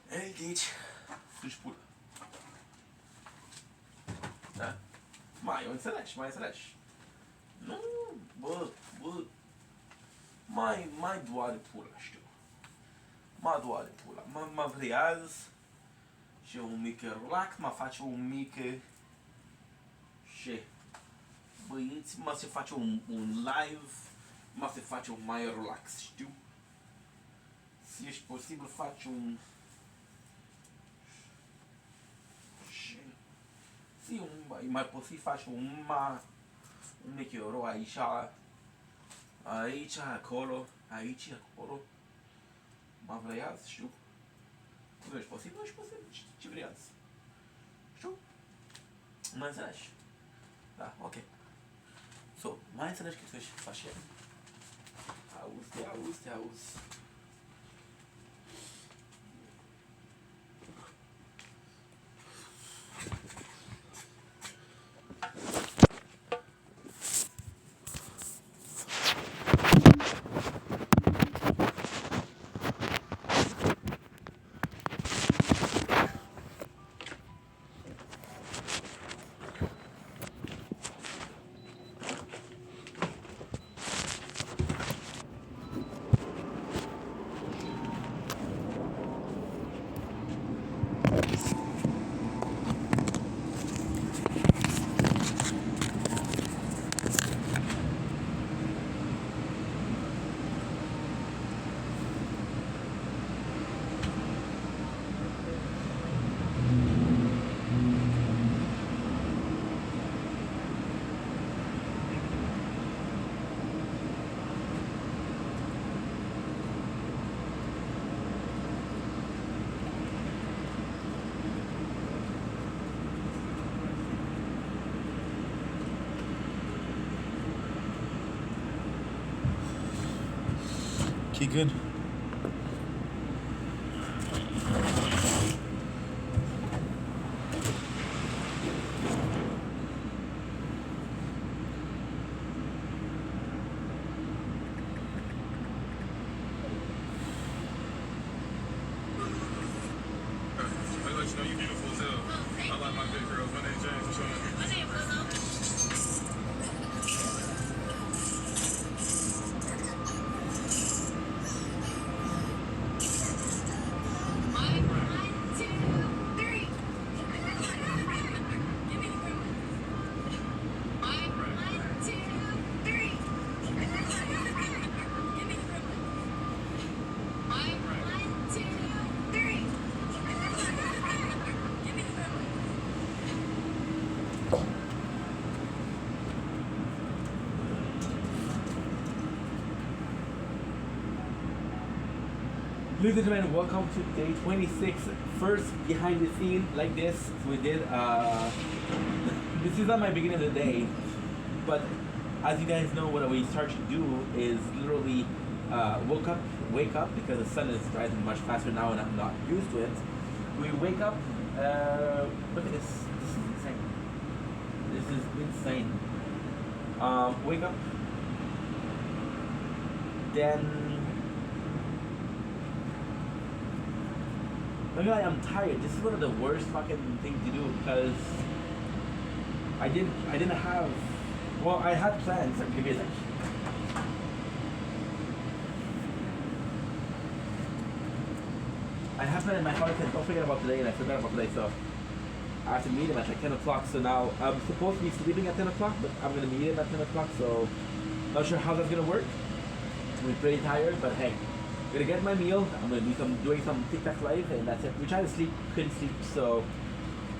Eldici să-și pulă. Da? Mai înțelegi. Nu, bă, mai doare pula, știu. Mai doare pula. Mă vrează și un mic relax, mă face un mic și băieți, mă se face un live, mă se face un mai relax, știu? Se ești posibil face un și mai posibil face un mic euro aici, acolo, mă vrează, știu? Nu ești posibil, ce vrează, știu? Mă înțelegi? Da, ok. So, mai înțelegi că tu ești faci el. Auzi. Okay, good. Ladies and gentlemen, welcome to day 26. First behind the scene like this. So we did this is not my beginning of the day, but as you guys know, what we start to do is literally wake up because the sun is rising much faster now and I'm not used to it. We wake up, look at this. This is insane. This is insane. Wake up, then maybe I'm tired. This is one of the worst fucking things to do because I didn't have, well, I had plans. Like, give me a sec. I have planned in my heart and don't forget about today, and I forgot about today, so I have to meet him at like 10 o'clock. So now I'm supposed to be sleeping at 10 o'clock, but I'm gonna meet him at 10 o'clock. So not sure how that's gonna work. I'm pretty tired, but hey. I'm gonna get my meal. I'm gonna do doing some TikTok live, and that's it. We try to sleep, couldn't sleep, so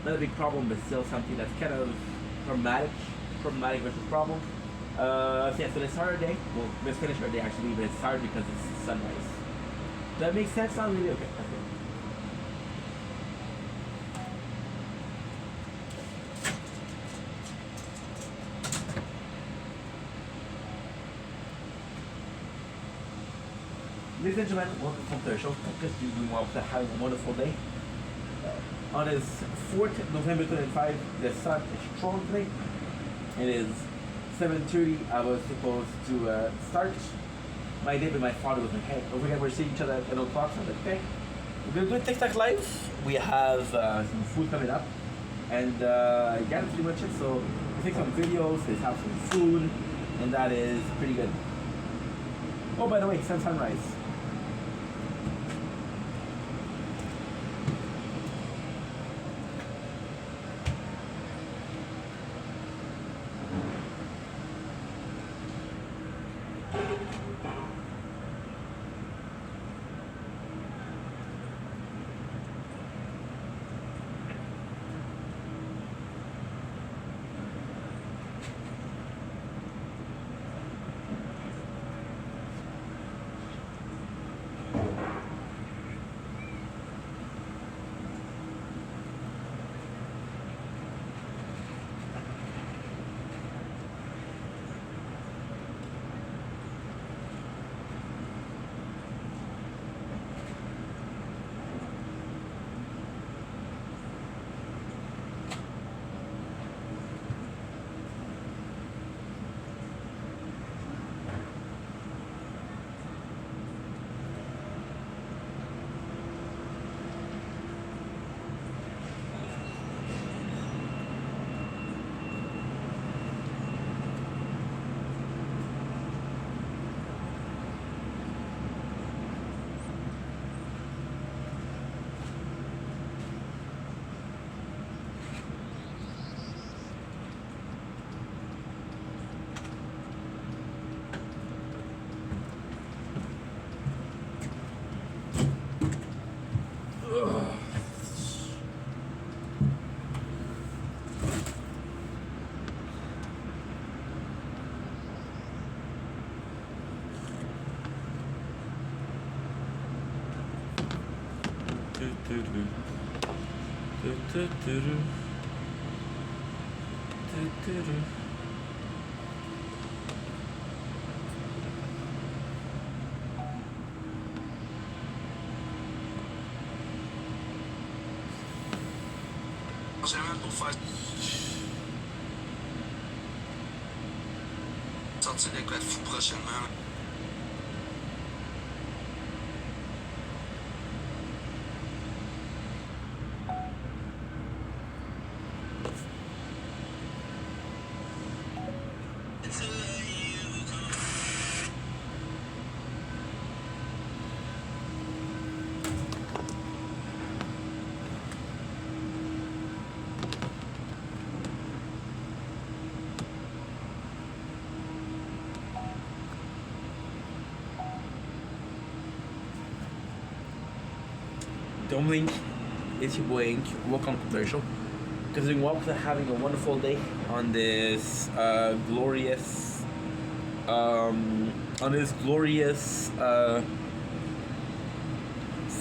not a big problem, but still something that's kind of problematic versus problem. So yeah, so let's start our day. Well, let's finish our day actually, but it's hard because it's sunrise. Does that make sense? Not really. Okay. That's good. Ladies and gentlemen, welcome to the show. Just doing well to having a wonderful day. On this 4th November 25, the sun is strong today. It is 7:30. I was supposed to start my day, but my father was like, hey, don't forget we're seeing each other at 10 o'clock. So I'm like, okay. We're going to do a TikTok live. We have some food coming up. And yeah, that's pretty much it. So we take some videos, let's have some food, and that is pretty good. Oh, by the way, sunrise. Sortir des quoi de fou prochainement. Don't blink, it's your boy Ink. Welcome to the show. Because we're having a wonderful day on this glorious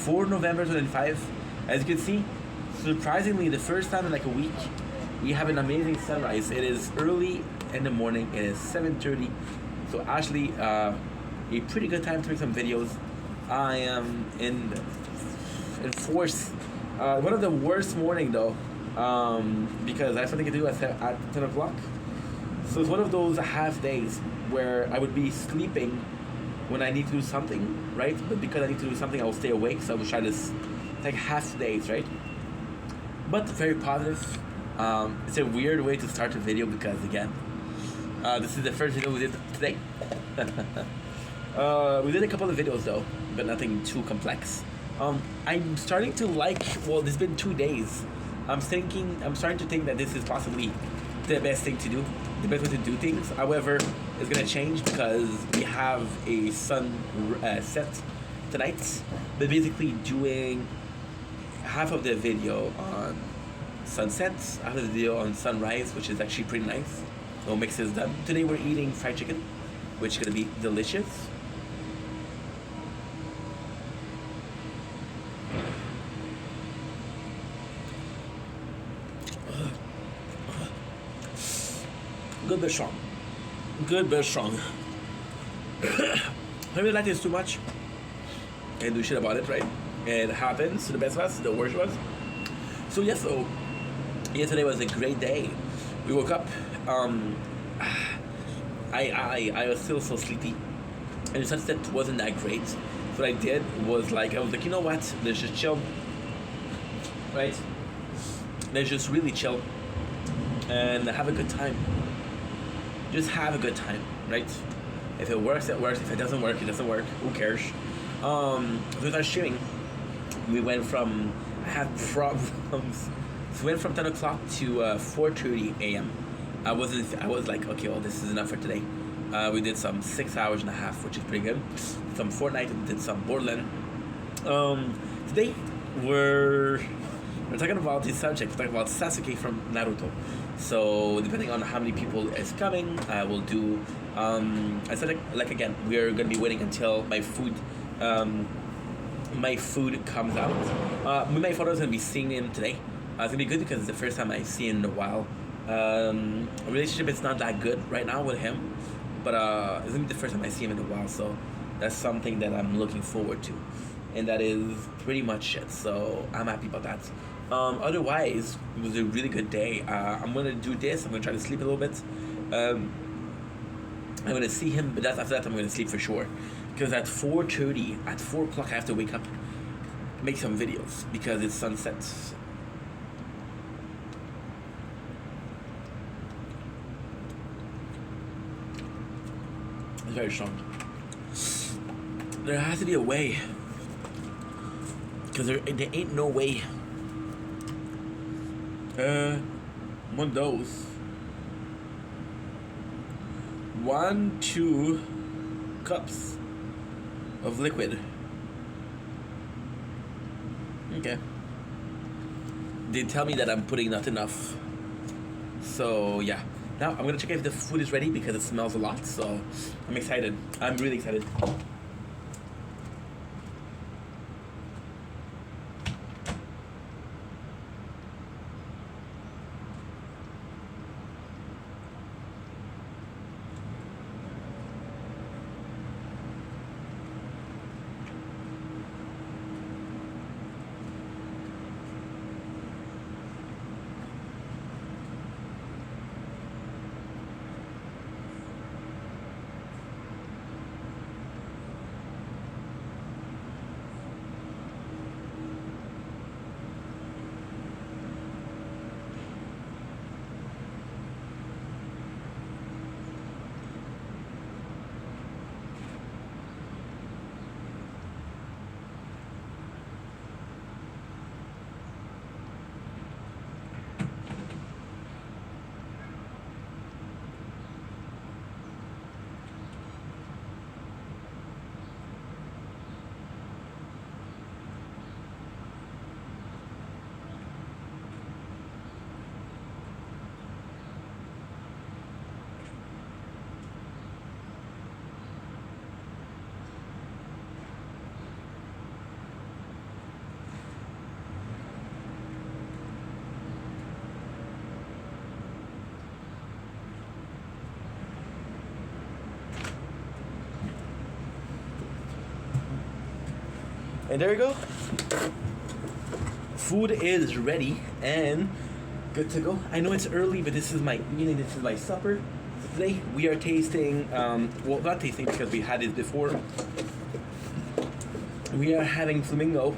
for November 25. As you can see, surprisingly, the first time in like a week, we have an amazing sunrise. It is early in the morning. It is 7:30. So actually, a pretty good time to make some videos. I am in force. One of the worst morning though, because I have something to do at 10 o'clock. So it's one of those half days where I would be sleeping when I need to do something, right? But because I need to do something, I will stay awake. So I will try this like half days, right? But very positive. It's a weird way to start a video because again, this is the first video we did today. We did a couple of videos though, but nothing too complex. I'm starting to like, well, it's been 2 days. I'm starting to think that this is possibly the best thing to do, the best way to do things. However, it's gonna change because we have a sun set tonight, but basically doing half of the video on sunset, half of the video on sunrise, which is actually pretty nice. No mixes done. Today we're eating fried chicken, which is gonna be delicious. Good but strong. Good but strong. Maybe the light is too much. Can't do shit about it, right? It happens to the best of us, the worst of us. So yes, so yesterday was a great day. We woke up. I was still so sleepy, and the sunset wasn't that great. So what I did was I was like, you know what? Let's just chill, right? Let's just really chill and have a good time. Just have a good time, right? If it works, it works. If it doesn't work, it doesn't work. Who cares? With our streaming, we went from, I had problems. So we went from 10 o'clock to 4:30 a.m. I was like, okay, well, this is enough for today. We did some 6 hours and a half, which is pretty good. Some Fortnite, and did some Borderlands. Today, we're talking about this subject. We're talking about Sasuke from Naruto. So depending on how many people is coming, I will do. I said like again, we're gonna be waiting until my food comes out. My father's gonna be seeing him today. It's gonna be good because it's the first time I see him in a while. Relationship is not that good right now with him, but it's gonna be the first time I see him in a while. So that's something that I'm looking forward to, and that is pretty much it. So I'm happy about that. Otherwise, it was a really good day. I'm gonna do this. I'm gonna try to sleep a little bit. I'm gonna see him, but after that I'm gonna sleep for sure. Because at 4:30, at 4 o'clock, I have to wake up, make some videos because it's sunset. It's very strong. There has to be a way, because there ain't no way. One of those. 1, 2 cups of liquid. Okay. They tell me that I'm putting not enough. So yeah. Now I'm gonna check if the food is ready because it smells a lot. So I'm excited. I'm really excited. And there you go. Food is ready and good to go. I know it's early, but this is my supper. Today we are tasting, well, not tasting because we had it before. We are having flamingo.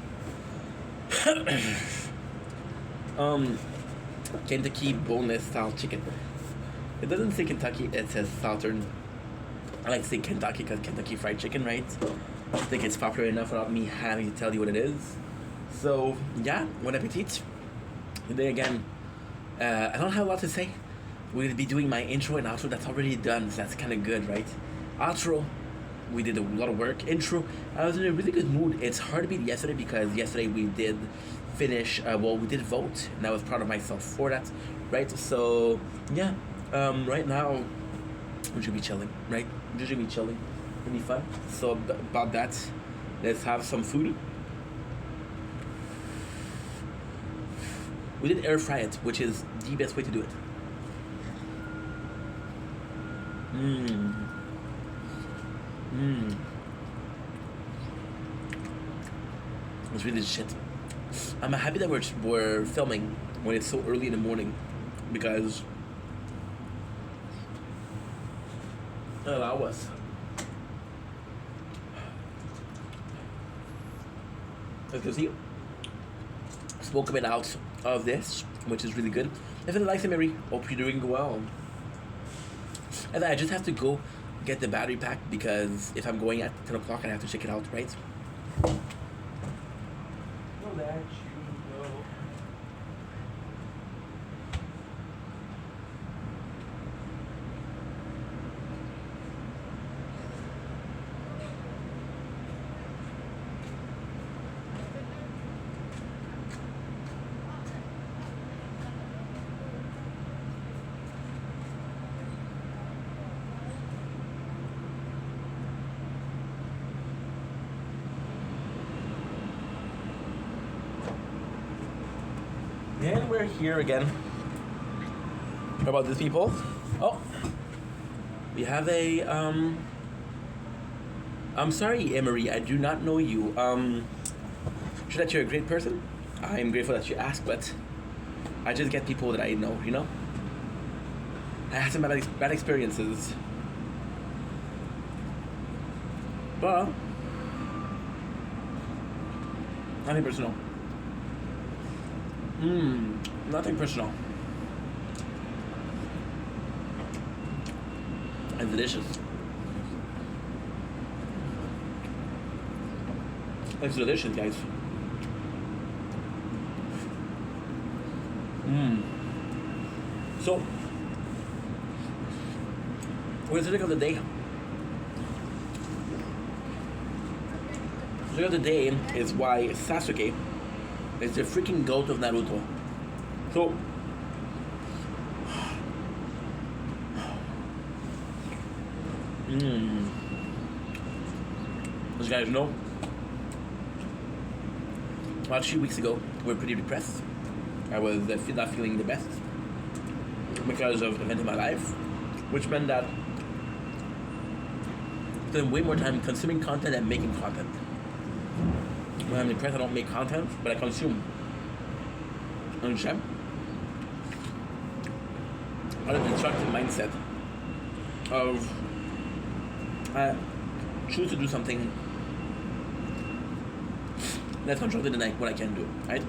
Kentucky boneless style chicken. It doesn't say Kentucky, it says Southern. I like to say Kentucky because Kentucky Fried Chicken, right? I think it's popular enough without me having to tell you what it is. So, yeah, bon appetit. Today again, I don't have a lot to say. We're going to be doing my intro and outro. That's already done, so that's kind of good, right? Outro, we did a lot of work. Intro, I was in a really good mood. It's hard to beat yesterday because yesterday we did finish, we did vote, and I was proud of myself for that, right? So, yeah, right now, we should be chilling, right? We should be chilling. It'll be fun. So, about that, let's have some food. We did air fry it, which is the best way to do it. It's really shit. I'm happy that we're filming when it's so early in the morning because it'll allow us. As you can see, smoke a bit out of this, which is really good. If you like it, Mary, hope you're doing well. And then I just have to go get the battery pack because if I'm going at 10 o'clock, I have to check it out, right? I'll let you go. And we're here again. How about these people? Oh, we have a, I'm sorry, Emery, I do not know you. Sure that you're a great person. I'm grateful that you asked, but I just get people that I know, you know? I had some bad experiences. But, nothing personal. Nothing personal. And delicious. It's delicious, guys. So, what's the trick of the day? The trick of the day is why Sasuke is the freaking goat of Naruto. So, as you guys know, about 2 weeks ago, we were pretty depressed. I was not feeling the best because of events in my life, which meant that I spend way more time consuming content than making content. When I'm depressed, I don't make content, but I consume. Understand? I have a destructive mindset of I choose to do something less constructive than what I can do, right?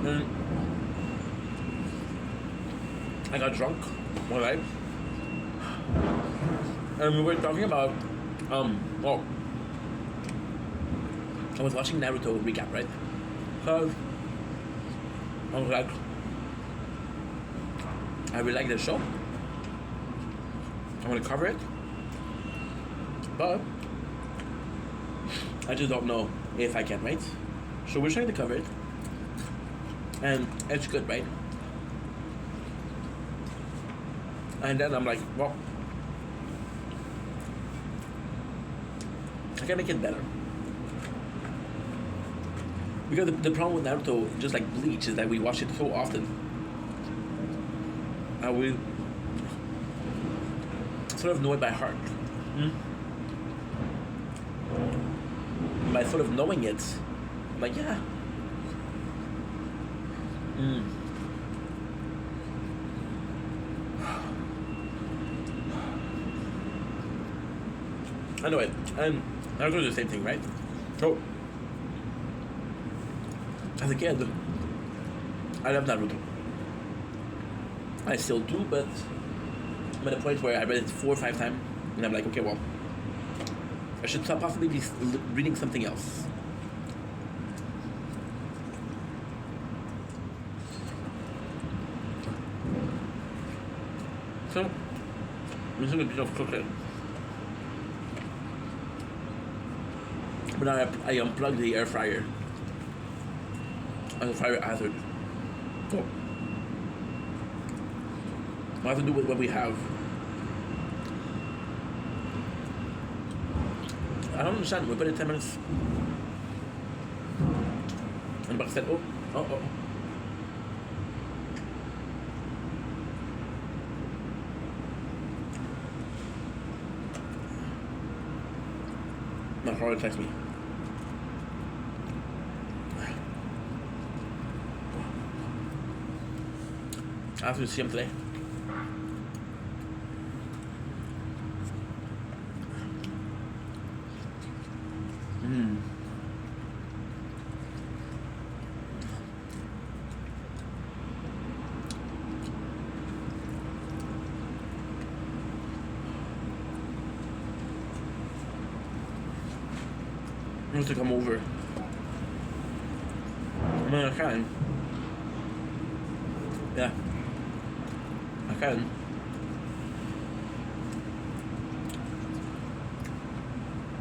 And I got drunk one night, and we were talking about I was watching Naruto recap, right? So I was like, I really like the show. I want to cover it, but I just don't know if I can, right? So we're trying to cover it, and it's good, right? And then I'm like, well, I can make it better. Because the problem with Naruto, just like Bleach, is that we watch it so often. And we sort of know it by heart. By by sort of knowing it, I'm like, yeah. Anyway, and I was doing the same thing, right? So, as a kid, I love Naruto. I still do, but I'm at a point where I read it 4 or 5 times, and I'm like, okay, well, I should possibly be reading something else. So, I'm using a bit of cooking. But now I unplugged the air fryer as a fire hazard. So, I have to do with what we have. I don't understand. We put it 10 minutes. And Buck said, oh. My father texted me. I have to see him today. He wants to come over. I mean, I can. Yeah. I can.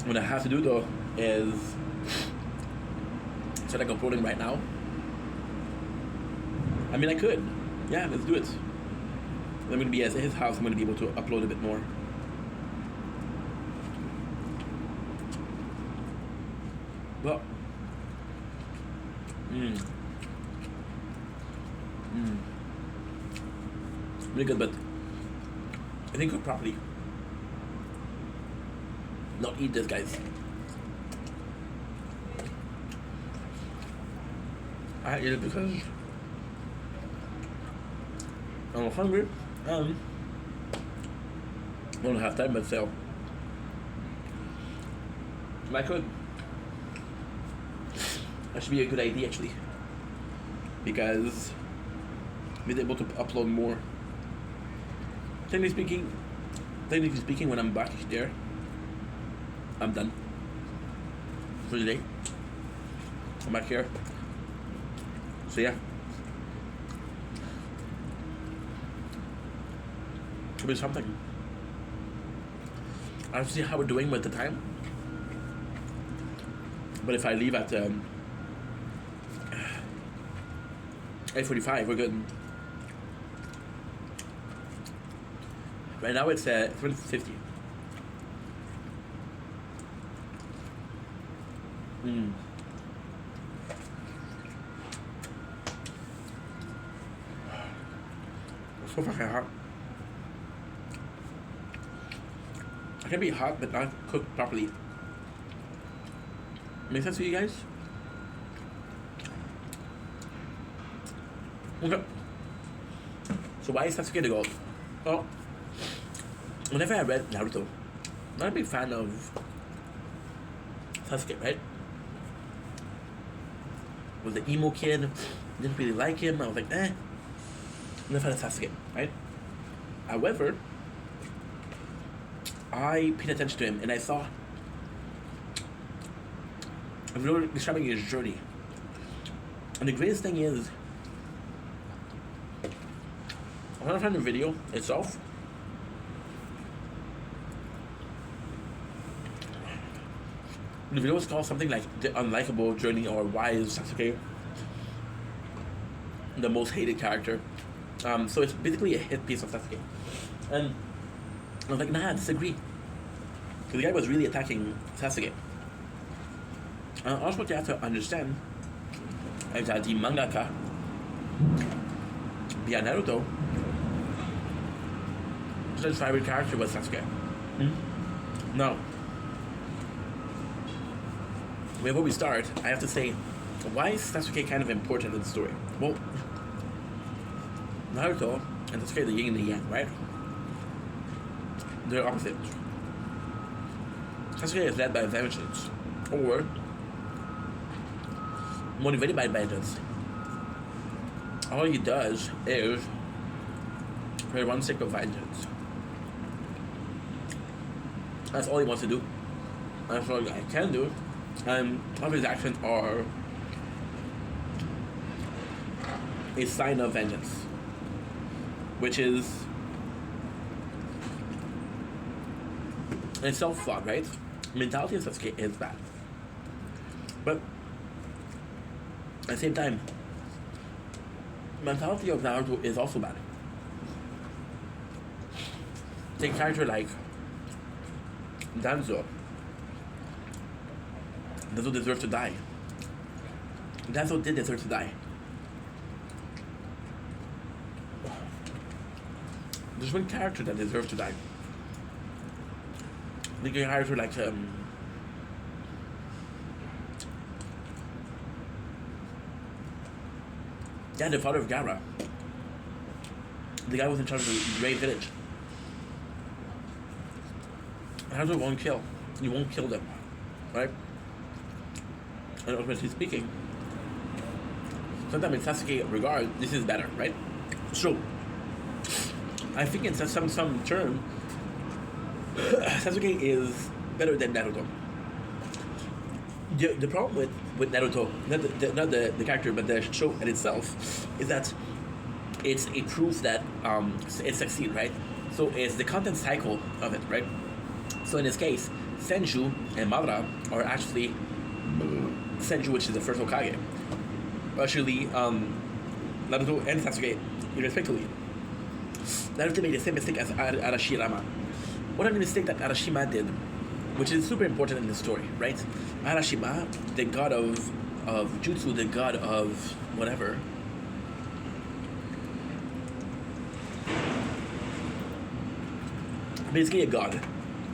What I have to do though is so like uploading right now. I mean, I could. Yeah, let's do it. I'm gonna be at his house. I'm gonna be able to upload a bit more. Well, really good, but I think cook properly. Not eat this, guys. I eat it because I'm hungry and I don't have time, but still, I could. That should be a good idea actually, because we'll be able to upload more. Technically speaking, when I'm back there, I'm done for the day. I'm back here. So yeah, should be something. I have to see how we're doing with the time. But if I leave at 8:45, we're good. Right now it's 3:50. It's so fucking hot. I can be hot but not cooked properly. Make sense to you guys? Okay. So why is Sasuke the gold? Well, whenever I read Naruto, I'm not a big fan of Sasuke, right? Was the emo kid, didn't really like him, I was like, eh. I'm not a fan of Sasuke, right? However, I paid attention to him and I saw a video describing his journey. And the greatest thing is, I'm gonna find the video itself. The video is called something like The Unlikable Journey, or Why is Sasuke the Most Hated Character. So it's basically a hit piece of Sasuke. And I was like, nah, I disagree. Because the guy was really attacking Sasuke. Also what you have to understand is that the mangaka behind Naruto, his favorite character was Sasuke. Now, before we start, I have to say, why is Sasuke kind of important in the story? Well, Naruto and Sasuke, the yin and the yang, right? They're opposite. Sasuke is led by vengeance, or motivated by vengeance. All he does is for one sake of vengeance. That's all he wants to do. That's all I can do. And all of his actions are a sign of vengeance, which is in itself flawed, right? Mentality of Sasuke is bad, but at the same time, mentality of Naruto is also bad. Take a character like Danzo. Danzo deserved to die. Danzo did deserve to die. There's one character that deserves to die. Think of a character like yeah, the father of Gaara. The guy was in charge of the Great Village. Naruto won't kill. You won't kill them, right? And ultimately speaking, sometimes in Sasuke regard, this is better, right? So, I think in some term, Sasuke is better than Naruto. The problem with Naruto, not the character, but the show in itself, is that it's a proof that it succeeds, right? So it's the content cycle of it, right? So in this case, Senju and Madara are actually Senju, which is the first Hokage, actually Naruto and Sasuke, irrespectively. Naruto made the same mistake as Arashirama. What are the mistake that Arashima did, which is super important in the story, right? Arashima, the god of jutsu, the god of whatever. Basically a god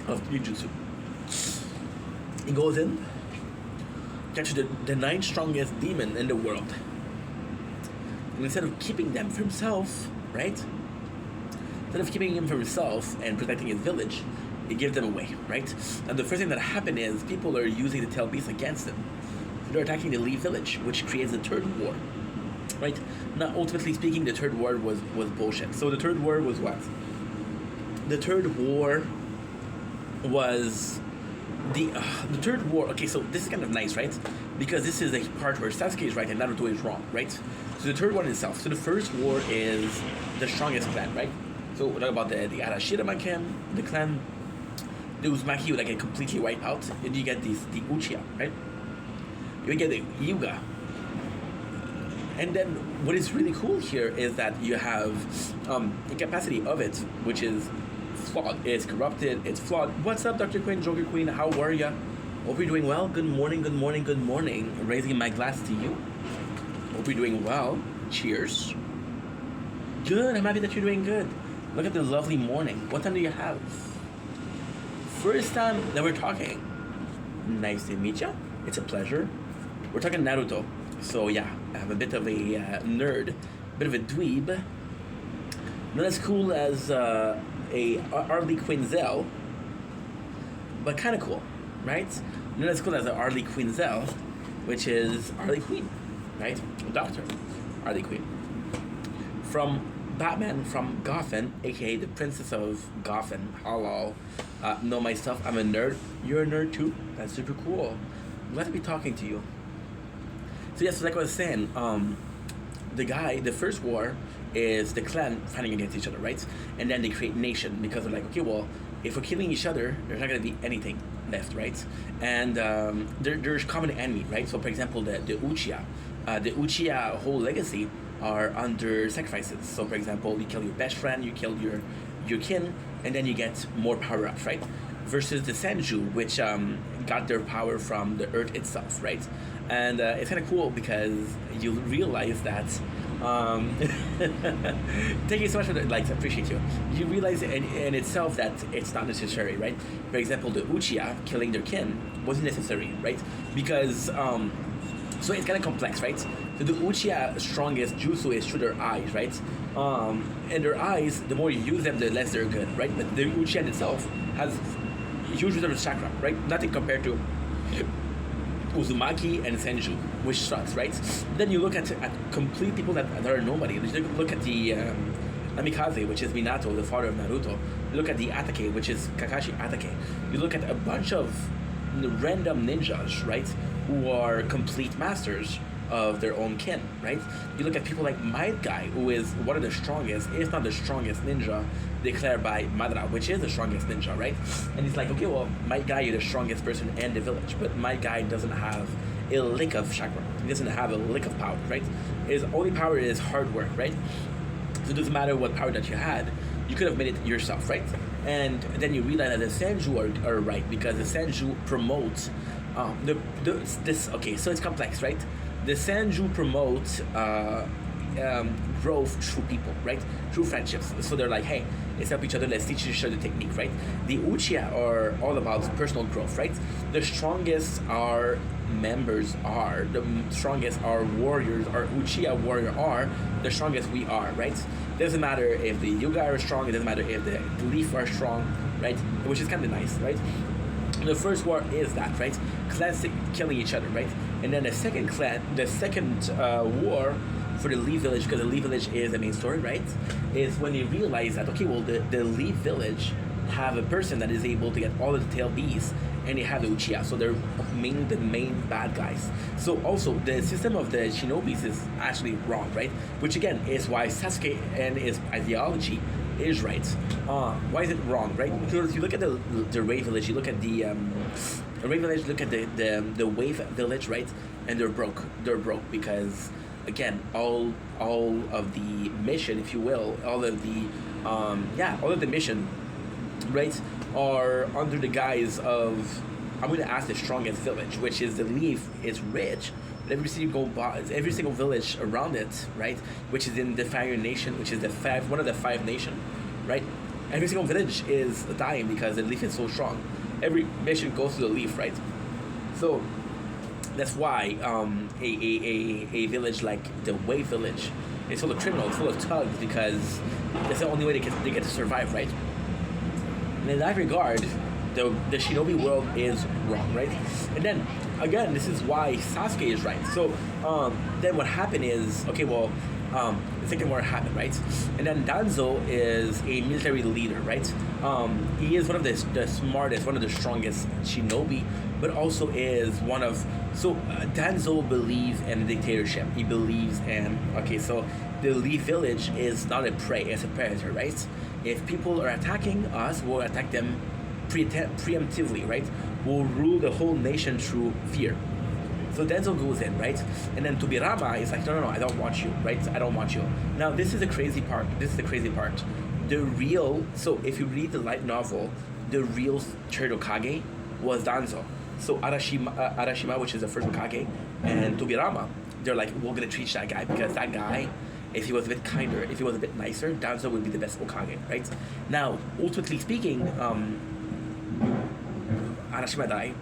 of jutsu. He goes in, catches the 9th strongest demon in the world. And instead of keeping them for himself, right? Instead of keeping him for himself and protecting his village, he gives them away, right? And the first thing that happened is people are using the tail beast against him. So they're attacking the Lee village, which creates the third war, right? Now, ultimately speaking, the third war was bullshit. So the third war was what? The third war was the third war. Okay, so this is kind of nice, right? Because this is a part where Sasuke is right and Naruto is wrong, right? So the third one itself. So the first war is the strongest clan, right? So we're talking about the Arashirama clan, the Uzumaki would get completely wiped out, and you get the Uchiha, right? You get the Hyuga. And then what is really cool here is that you have the capacity of it, which is flawed. It's corrupted, it's flawed. What's up, Dr. Queen, Joker Queen? How are ya? Hope you're doing well. Good morning, good morning, good morning. Raising my glass to you. Hope you're doing well. Cheers. Good, I'm happy that you're doing good. Look at the lovely morning. What time do you have? First time that we're talking. Nice to meet you. It's a pleasure. We're talking Naruto. So yeah, I have a bit of a nerd, bit of a dweeb. Not as cool as a Harley Quinzel, but kind of cool, right? Not as cool as a Harley Quinzel, which is Harley Quinn, right? Doctor Harley Quinn. From Batman, from Gotham, aka the Princess of Gotham. Hello. Know my stuff. I'm a nerd. You're a nerd too. That's super cool. Glad to be talking to you. So yes, like I was saying, the first war is the clan fighting against each other, right? And then they create nation because they're like, okay, well, if we're killing each other, there's not going to be anything left, right? And there's common enemy, right? So for example, the Uchiha whole legacy are under sacrifices. So for example, you kill your best friend, you kill your kin, and then you get more power-ups, right? Versus the Senju, which got their power from the earth itself, right? And it's kind of cool because you realize that Thank you so much for the likes. I appreciate you. You realize in itself that it's not necessary, right? For example, the Uchiha killing their kin wasn't necessary, right? Because so it's kind of complex, right? So the Uchiha strongest jutsu is through their eyes, right? And their eyes, the more you use them, the less they're good, right? But the Uchiha itself has huge reserve of chakra, right? Nothing compared to Uzumaki and Senju, which sucks, right? Then you look at complete people that are nobody. You look at the Namikaze, which is Minato, the father of Naruto. You look at the Atake, which is Kakashi Atake. You look at a bunch of random ninjas, right, who are complete masters of their own kin, right? You look at people like Might Guy, who is one of the strongest, if not the strongest ninja, declared by Madara, which is the strongest ninja, right? And he's like, okay, well, Might Guy, you're the strongest person in the village, but Might Guy doesn't have a lick of chakra. He doesn't have a lick of power, right? His only power is hard work, right? So it doesn't matter what power that you had, you could have made it yourself, right? And then you realize that the Senju are right, because the Senju promote this. Okay, so it's complex, right? The Senju promote growth through people, right? Through friendships. So they're like, hey, let's help each other, let's teach each other the technique, right? The Uchiha are all about personal growth, right? The strongest our members are, the strongest our warriors, our Uchiha warrior are, the strongest we are, right? Doesn't matter if the Yuga are strong, it doesn't matter if the Leaf are strong, right? Which is kind of nice, right? The first war is that, right? Clans killing each other, right? And then the second war for the Leaf Village, because the Leaf Village is the main story, right? Is when they realize that, okay, well, the Leaf Village have a person that is able to get all of the tail beasts, and they have the Uchiha, so they're mainly the main bad guys. So also, the system of the Shinobis is actually wrong, right? Which again is why Sasuke and his ideology is right. Why is it wrong, right? Because you look at the Ray Village, you look at the Ray Village, look at the Wave Village, right? And they're broke. They're broke because, again, all of the mission, if you will, all of the mission, right, are under the guise of, I'm going to ask the strongest village, which is the Leaf. Is rich, but every single village around it, right, which is in the Fire Nation, which is one of the 5 nation, right, every single village is dying because the Leaf is so strong. Every mission goes to the Leaf, right? So that's why a village like the Wave Village is full of criminals, full of thugs, because that's the only way they get to survive, right? And in that regard, the Shinobi world is wrong, right? And then again, this is why Sasuke is right. So then what happened is, okay, well, the second war happened, right? And then Danzo is a military leader, right? He is one of the smartest, one of the strongest shinobi, but also is one of... So Danzo believes in dictatorship. He believes in... Okay, so the Leaf Village is not a prey, it's a predator, right? If people are attacking us, we'll attack them preemptively, right? We'll rule the whole nation through fear. So Denzel goes in, right? And then Tobirama is like, no, I don't want you, right? I don't want you. Now, this is the crazy part. So if you read the light novel, the real third Hokage was Danzo. So Arashima, which is the first Hokage, and Tobirama, they're like, we're going to treat that guy, because that guy, if he was a bit kinder, if he was a bit nicer, Danzo would be the best Hokage, right? Now, ultimately speaking, Arashima died,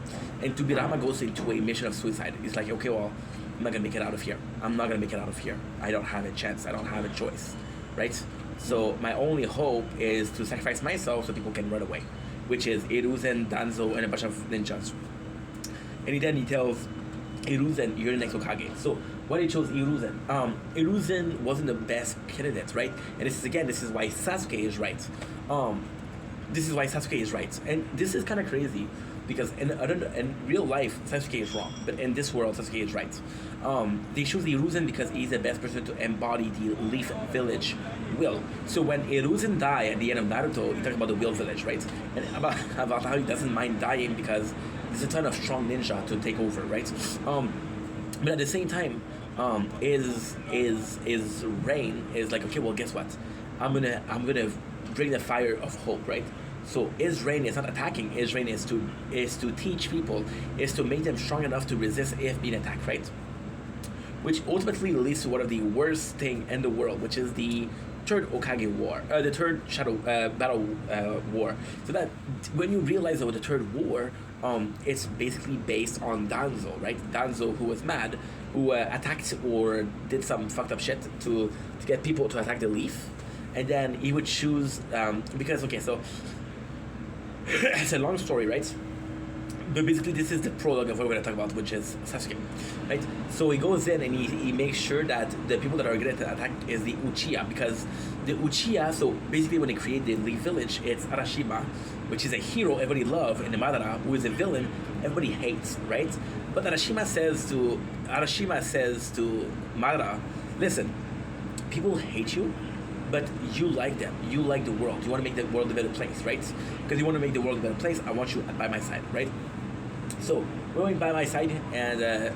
and Tobirama goes into a mission of suicide. He's like, okay, well, I'm not gonna make it out of here. I don't have a chance. I don't have a choice, right? So my only hope is to sacrifice myself so people can run away, which is Hiruzen, Danzo, and a bunch of ninjas. And then he tells Hiruzen, you're the next Hokage. So why he chose Hiruzen? Hiruzen wasn't the best candidate, right? And this is why Sasuke is right. And this is kind of crazy, because in real life, Sasuke is wrong, but in this world, Sasuke is right. They choose Hiruzen because he's the best person to embody the Leaf Village will. So when Hiruzen died at the end of Naruto, he talked about the Will Village, right? And about how he doesn't mind dying because there's a ton of strong ninja to take over, right? But at the same time, is Rain is like, okay, well, guess what? I'm gonna bring the fire of hope, right? So Rain is not attacking. Rain is to teach people, is to make them strong enough to resist if being attacked, right? which ultimately leads to one of the worst thing in the world, which is the third Okage War, the third Shadow Battle War. So that when you realize that with the third war, it's basically based on Danzo, right? Danzo, who was mad, who attacked or did some fucked up shit to get people to attack the Leaf, and then he would choose because okay, so it's a long story, right? But basically, this is the prologue of what we're going to talk about, which is Sasuke, right? So he goes in and he makes sure that the people that are going to attack is the Uchiha, because the Uchiha, so basically when they create the Leaf Village, it's Arashima, which is a hero everybody loves, and the Madara, who is a villain everybody hates, right? But Arashima says to Madara, listen, people hate you, but you like them. You like the world. You want to make the world a better place, right? Because you want to make the world a better place, I want you by my side, right? So, we're going by my side, and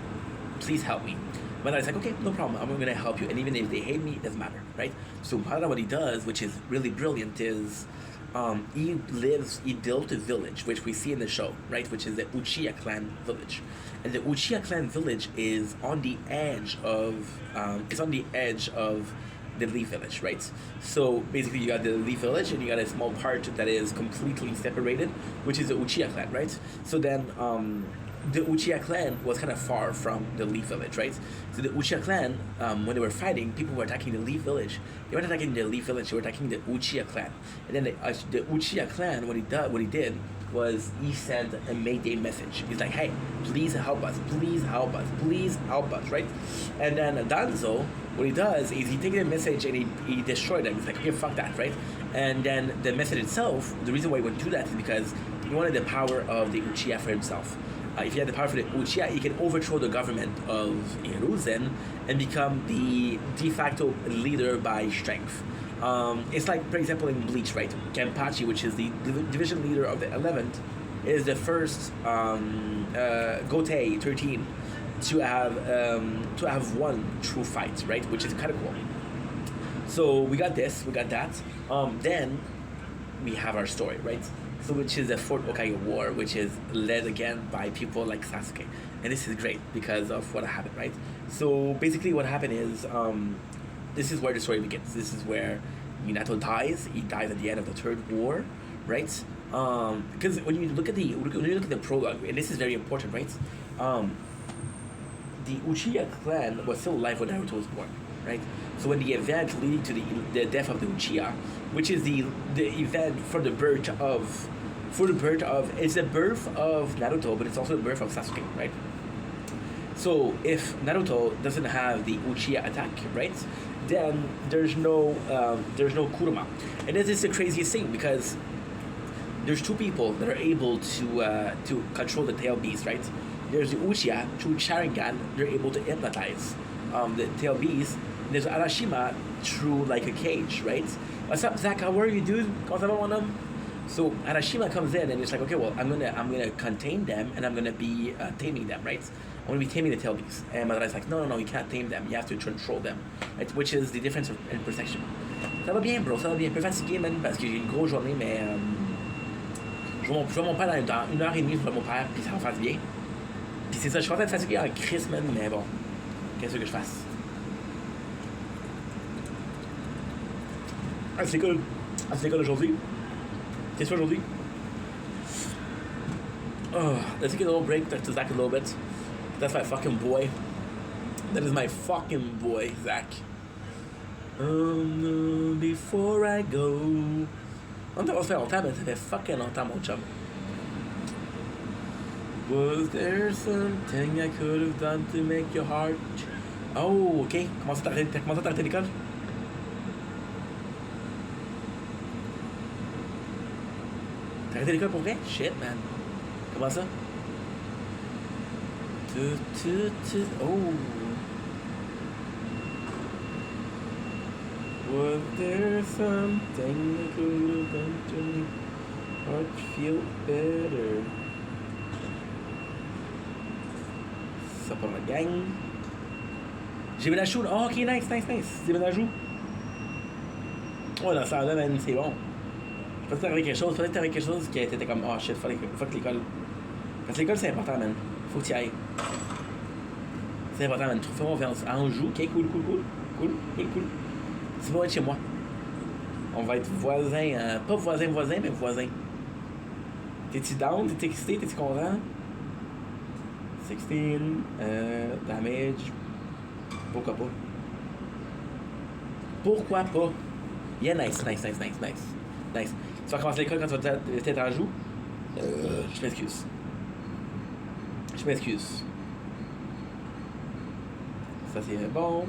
please help me. Madara's like, okay, no problem, I'm going to help you, and even if they hate me, it doesn't matter, right? So Madara, what he does, which is really brilliant, is he built a village, which we see in the show, right? Which is the Uchiha clan village. And the Uchiha clan village is on the edge of, the Leaf Village, right? So basically you got the Leaf Village and you got a small part that is completely separated, which is the Uchiha clan, right? So then the Uchiha clan was kind of far from the Leaf Village, right? So the Uchiha clan, when they were fighting, people were attacking the Leaf Village. They weren't attacking the Leaf Village, they were attacking the Uchiha clan. And then the Uchiha clan, what he did was he sent a Mayday message. He's like, hey, please help us, please help us, please help us, right? And then Danzo, what he does is he takes the message and he destroyed them. He's like, okay, fuck that, right? And then the message itself, the reason why he would do that is because he wanted the power of the Uchiha for himself. If he had the power for the Uchiha, he can overthrow the government of Hiruzen and become the de facto leader by strength. It's like, for example, in Bleach, right? Kenpachi, which is the division leader of the 11th, is the first Gotei 13 to have one true fight, right? Which is kind of cool. So we got this, we got that. Then we have our story, right? So which is the Fourth Okage War, which is led again by people like Sasuke, and this is great because of what happened, right? So basically, what happened is this is where the story begins. This is where Minato dies. He dies at the end of the third war, right? Because when you look at the prologue, and this is very important, right? The Uchiha clan was still alive when Naruto was born, right? So when the event leading to the death of the Uchiha, which is the event for the birth of it's the birth of Naruto, but it's also the birth of Sasuke, right? So if Naruto doesn't have the Uchiha attack, right, then there's no Kurama, and this is the craziest thing because there's two people that are able to control the tail beast, right? There's the Uchiha through Sharingan, they're able to hypnotize the tail beast. There's Arashima through like a cage, right? What's up, Zach? How are you, dude? Comment ça va, mon homme? So Arashima comes in and it's like, okay, well, I'm gonna contain them and I'm gonna be taming them, right? I'm gonna be taming the tail beasts. And Madara's like, no, you can't tame them. You have to control them, right? Which is the difference in perception. Ça va bien, bro, ça va bien. Un peu fatigué, man, parce que j'ai une grosse journée, mais je vois mon père dans 1h30, je vois mon père, puis ça va faire du bien. Puis c'est ça, je suis en train de fatiguer en Chris, man, mais bon, qu'est-ce que je fasse? Ah, c'est l'école aujourd'hui. Qu'est-ce que aujourd'hui? Oh, let's take a little break, talk to Zach a little bit. That's my fucking boy. That is my fucking boy, Zach. Before I go. On t'a fait longtemps, mais ça fait fucking longtemps, mon chum. Was there something I could have done to make your heart? Oh, ok. Comment ça t'as arrêté l'école? T'as arrêté l'école pour vrai? Shit, man. Comment ça? Oh. Was there something I could have done to make my heart feel better? Ça pour la gang. J'ai mis la chou. Oh, ok, nice. J'ai mis la joue. Oh, dans ça là, man, c'est bon. Je pensais que t'avais quelque chose qui était comme, oh shit, faut que l'école. Parce que l'école c'est important, man. Faut que tu y ailles. C'est important, man. Fais confiance. Anjou, ok, cool. C'est pas loin de chez moi. On va être voisins, pas voisins, mais voisins. T'es-tu down? T'es excité? T'es-tu content? 16, damage. Pourquoi pas? Pourquoi pas? Yeah, nice. Tu vas commencer l'école quand tu vas être en joue? Je m'excuse. Ça c'est bon.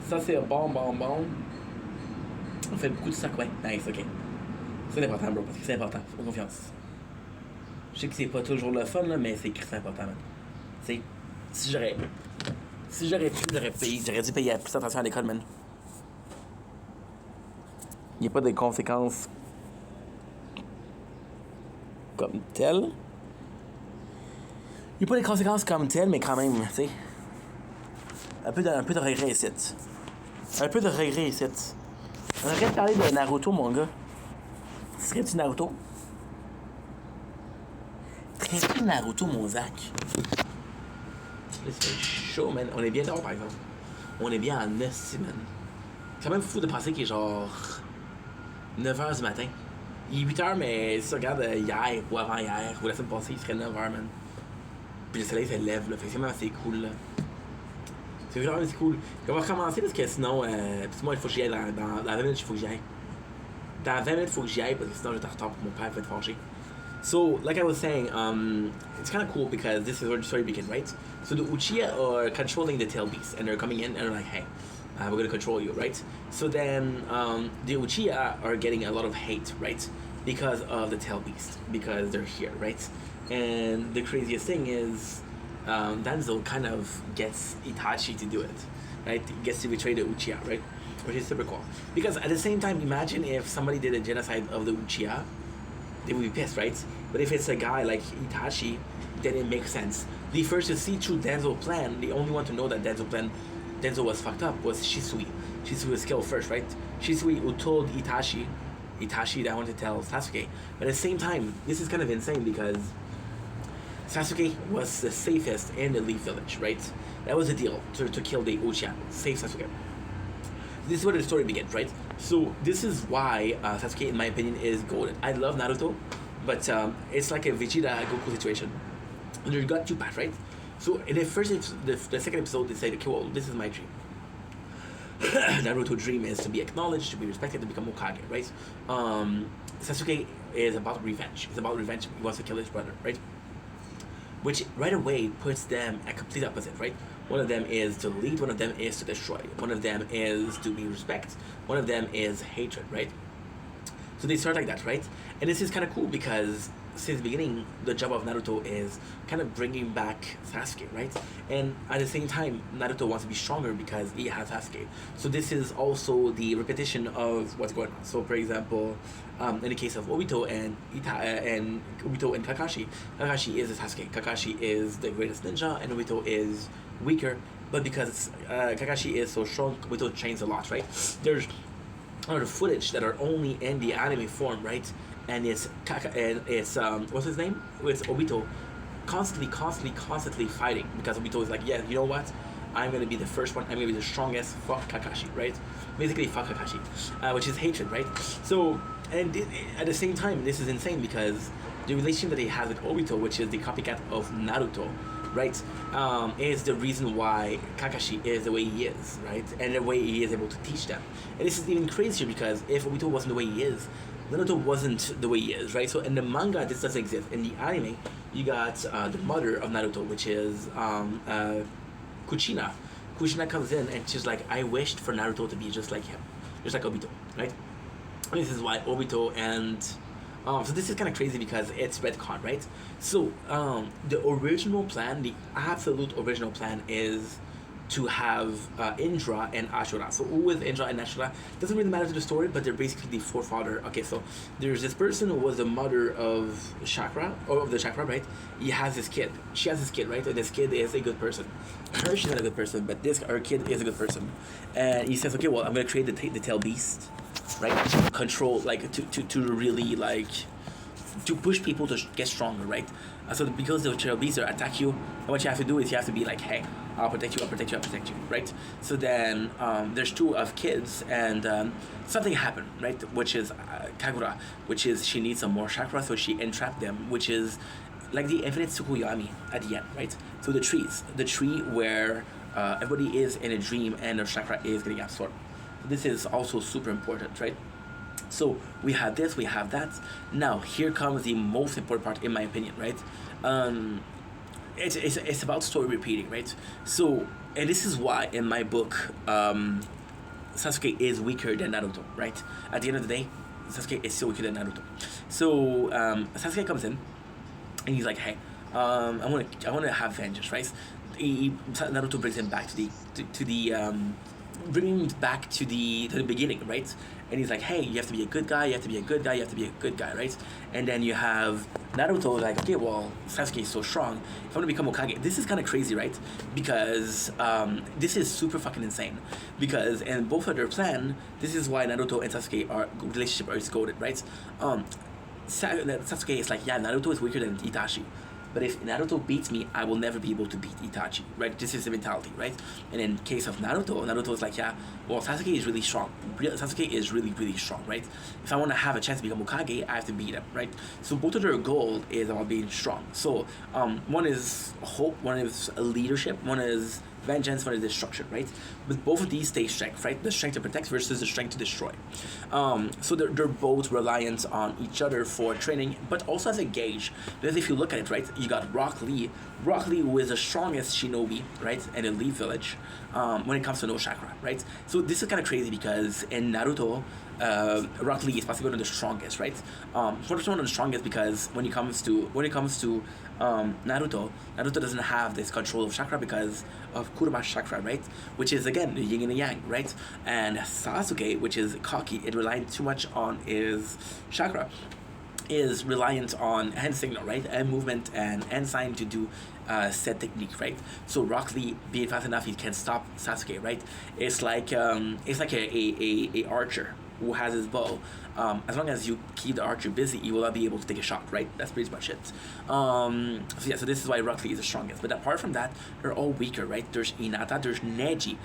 Ça c'est bon. On fait beaucoup de sacs, ouais. Nice, ok. C'est important, bro, parce que c'est important. Faut confiance. Je sais que c'est pas toujours le fun, là, mais c'est important, man. Tu sais, si j'aurais pu, j'aurais dû payer plus attention à l'école, man. Il n'y a pas de conséquences comme telles. Il n'y a pas de conséquences comme telles, mais quand même, tu sais. Un peu de regret ici. On aurait parlé de Naruto, mon gars. Serais-tu Naruto? Serais-tu Naruto, mon Zach? C'est chaud, man. On est bien dehors, par exemple. On est bien en esti, man. C'est quand même fou de penser qu'il est genre 9h du matin. Il est 8h, mais si tu regardes hier ou avant-hier ou la semaine passée, il serait 9h, man. Puis le soleil se lève, là. Fait que c'est cool, là. C'est vraiment cool. On va recommencer parce que sinon, moi, il faut que j'y aille dans 20 minutes, il faut que j'y aille. Dans 20 minutes, il faut que j'y aille parce que sinon, je vais être en retard pour mon père, il va être fâché. So, like I was saying, it's kind of cool because this is where the story begins, right? So the Uchiha are controlling the tail beast, and they're coming in and they're like, hey, we're going to control you, right? So then the Uchiha are getting a lot of hate, right? Because of the tail beast, because they're here, right? And the craziest thing is Danzo kind of gets Itachi to do it, right? He gets to betray the Uchiha, right? Which is super cool. Because at the same time, imagine if somebody did a genocide of the Uchiha, they would be pissed, right? But if it's a guy like Itachi, then it makes sense. The first to see through Denzo's plan, the only one to know that Denzo was fucked up was Shisui. Shisui was killed first, right? Shisui who told Itachi that wanted to tell Sasuke. But at the same time, this is kind of insane because Sasuke was the safest in the Leaf Village, right? That was the deal, to kill the Uchiha, save Sasuke. This is where the story begins, right? So this is why Sasuke, in my opinion, is golden. I love Naruto, but it's like a Vegeta Goku situation. And you got two paths, right? So in the second episode, they say, okay, well, this is my dream. Naruto's dream is to be acknowledged, to be respected, to become Hokage, right? Sasuke is about revenge. It's about revenge. He wants to kill his brother, right? Which right away puts them at complete opposite, right? One of them is to lead, one of them is to destroy, one of them is to be respect, one of them is hatred, right? So they start like that, right? And this is kind of cool because since the beginning, the job of Naruto is kind of bringing back Sasuke, right? And at the same time, Naruto wants to be stronger because he has Sasuke. So this is also the repetition of what's going on. So for example, in the case of Obito and Kakashi, Kakashi is a Sasuke. Kakashi is the greatest ninja, and Obito is weaker. But because Kakashi is so strong, Obito trains a lot, right? There's other footage that are only in the anime form, right? And it's what's his name? It's Obito constantly fighting because Obito is like, yeah, you know what? I'm gonna be the first one. I'm gonna be the strongest. Fuck Kakashi, right? Basically, fuck Kakashi, which is hatred, right? So, at the same time, this is insane because the relation that he has with Obito, which is the copycat of Naruto, right, is the reason why Kakashi is the way he is, right? And the way he is able to teach them. And this is even crazier because if Obito wasn't the way he is, Naruto wasn't the way he is, right? So in the manga, this doesn't exist. In the anime, you got the mother of Naruto, which is Kuchina. Kuchina comes in and she's like, I wished for Naruto to be just like him, just like Obito, right? And this is why Obito and so this is kind of crazy because it's retcon, right? So the original plan, the absolute original plan is to have Indra and Ashura. So who is Indra and Ashura? Doesn't really matter to the story, but they're basically the forefather. Okay, so there's this person who was the mother of Chakra, or of the Chakra, right? He has this kid. She has this kid, right? And this kid is a good person. She's not a good person, but her kid is a good person. And he says, okay, well, I'm gonna create the tail beast, right? To control, like to really like to push people to get stronger, right? So because the trailblazer attack you, and what you have to do is you have to be like, hey, I'll protect you, I'll protect you, I'll protect you, right? So then there's two of kids, and something happened, right? Which is Kagura, which is she needs some more chakra, so she entrapped them, which is like the infinite Tsukuyomi at the end, right? So the tree where everybody is in a dream and their chakra is getting absorbed. This is also super important, right? So we have this, we have that. Now here comes the most important part, in my opinion, right? It's about story repeating, right? So, and this is why in my book, Sasuke is weaker than Naruto, right? At the end of the day, Sasuke is still weaker than Naruto. So Sasuke comes in, and he's like, hey, I want to have vengeance, right? Naruto brings him back bringing him back to the beginning, right? And he's like, hey, you have to be a good guy, you have to be a good guy, you have to be a good guy, right? And then you have Naruto like, okay, well, Sasuke is so strong, if I want to become Hokage, this is kind of crazy, right? Because this is super fucking insane. Because in both of their plan, this is why Naruto and Sasuke relationship are goated, right? Sasuke is like, yeah, Naruto is weaker than Itachi, but if Naruto beats me, I will never be able to beat Itachi, right? This is the mentality, right? And in case of Naruto is like, yeah, well, Sasuke is really strong. Sasuke is really, really strong, right? If I want to have a chance to become Hokage, I have to beat him, right? So both of their goal is about being strong. So one is hope, one is leadership, one is vengeance, one is destruction, right? But both of these stay strength, right? The strength to protect versus the strength to destroy. So they're both reliant on each other for training, but also as a gauge. Because if you look at it, right, you got Rock Lee who is the strongest shinobi, right, in the Lee village, when it comes to no chakra, right? So this is kind of crazy because in Naruto, Rock Lee is possibly one of the strongest, right? One of the strongest because when it comes to Naruto doesn't have this control of chakra because of Kurama's chakra, right? Which is again the yin and the yang, right? And Sasuke, which is cocky, it relied too much on his chakra, is reliant on hand signal, right? And movement and hand sign to do set technique, right? So Rock Lee being fast enough, he can stop Sasuke, right? It's like a archer who has his bow. As long as you keep the archer busy, you will not be able to take a shot, right? That's pretty much it. So this is why Rock Lee is the strongest. But apart from that, they're all weaker, right? There's Hinata, there's Neji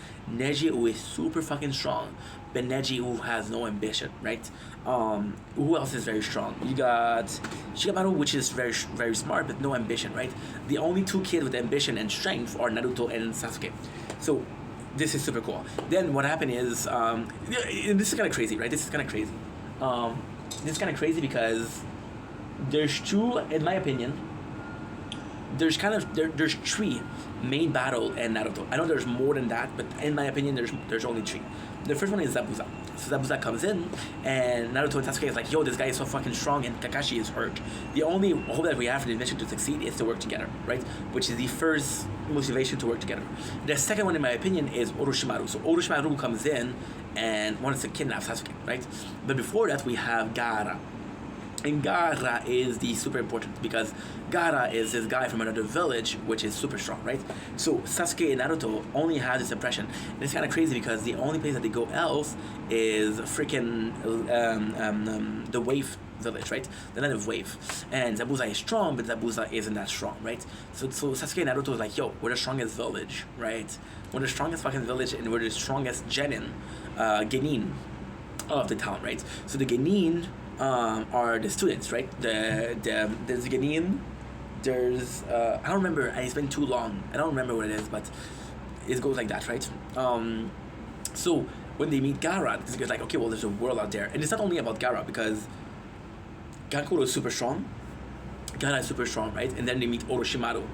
who is super fucking strong, but Neji who has no ambition, right? Who else is very strong? You got Shikamaru, which is very, very smart, but no ambition, right? The only two kids with ambition and strength are Naruto and Sasuke. So this is super cool. Then what happened is, this is kind of crazy, right? This is kind of crazy because there's two, in my opinion, there's three main battle in Naruto. I know there's more than that, but in my opinion, there's only three. The first one is Zabuza. So Zabuza comes in, and Naruto and Sasuke is like, yo, this guy is so fucking strong, and Kakashi is hurt. The only hope that we have for the mission to succeed is to work together, right? Which is the first motivation to work together. The second one, in my opinion, is Orochimaru. So Orochimaru comes in and wants to kidnap Sasuke, right? But before that, we have Gaara. And Gaara is the super important because Gaara is this guy from another village which is super strong, right? So Sasuke and Naruto only have this impression. And it's kind of crazy because the only place that they go else is freaking the Wave village, right? The land of Wave. And Zabuza is strong, but Zabuza isn't that strong, right? So Sasuke and Naruto is like, yo, we're the strongest village, right? We're the strongest fucking village, and we're the strongest genin of the town, right? So the genin are the students, right? There's Genin, there's I don't remember, and it's been too long. I don't remember what it is, but it goes like that, right? So when they meet Gaara, this guy's like, okay, well, there's a world out there, and it's not only about Gaara because Gankuro is super strong, Gaara is super strong, right? And then they meet Orochimaru.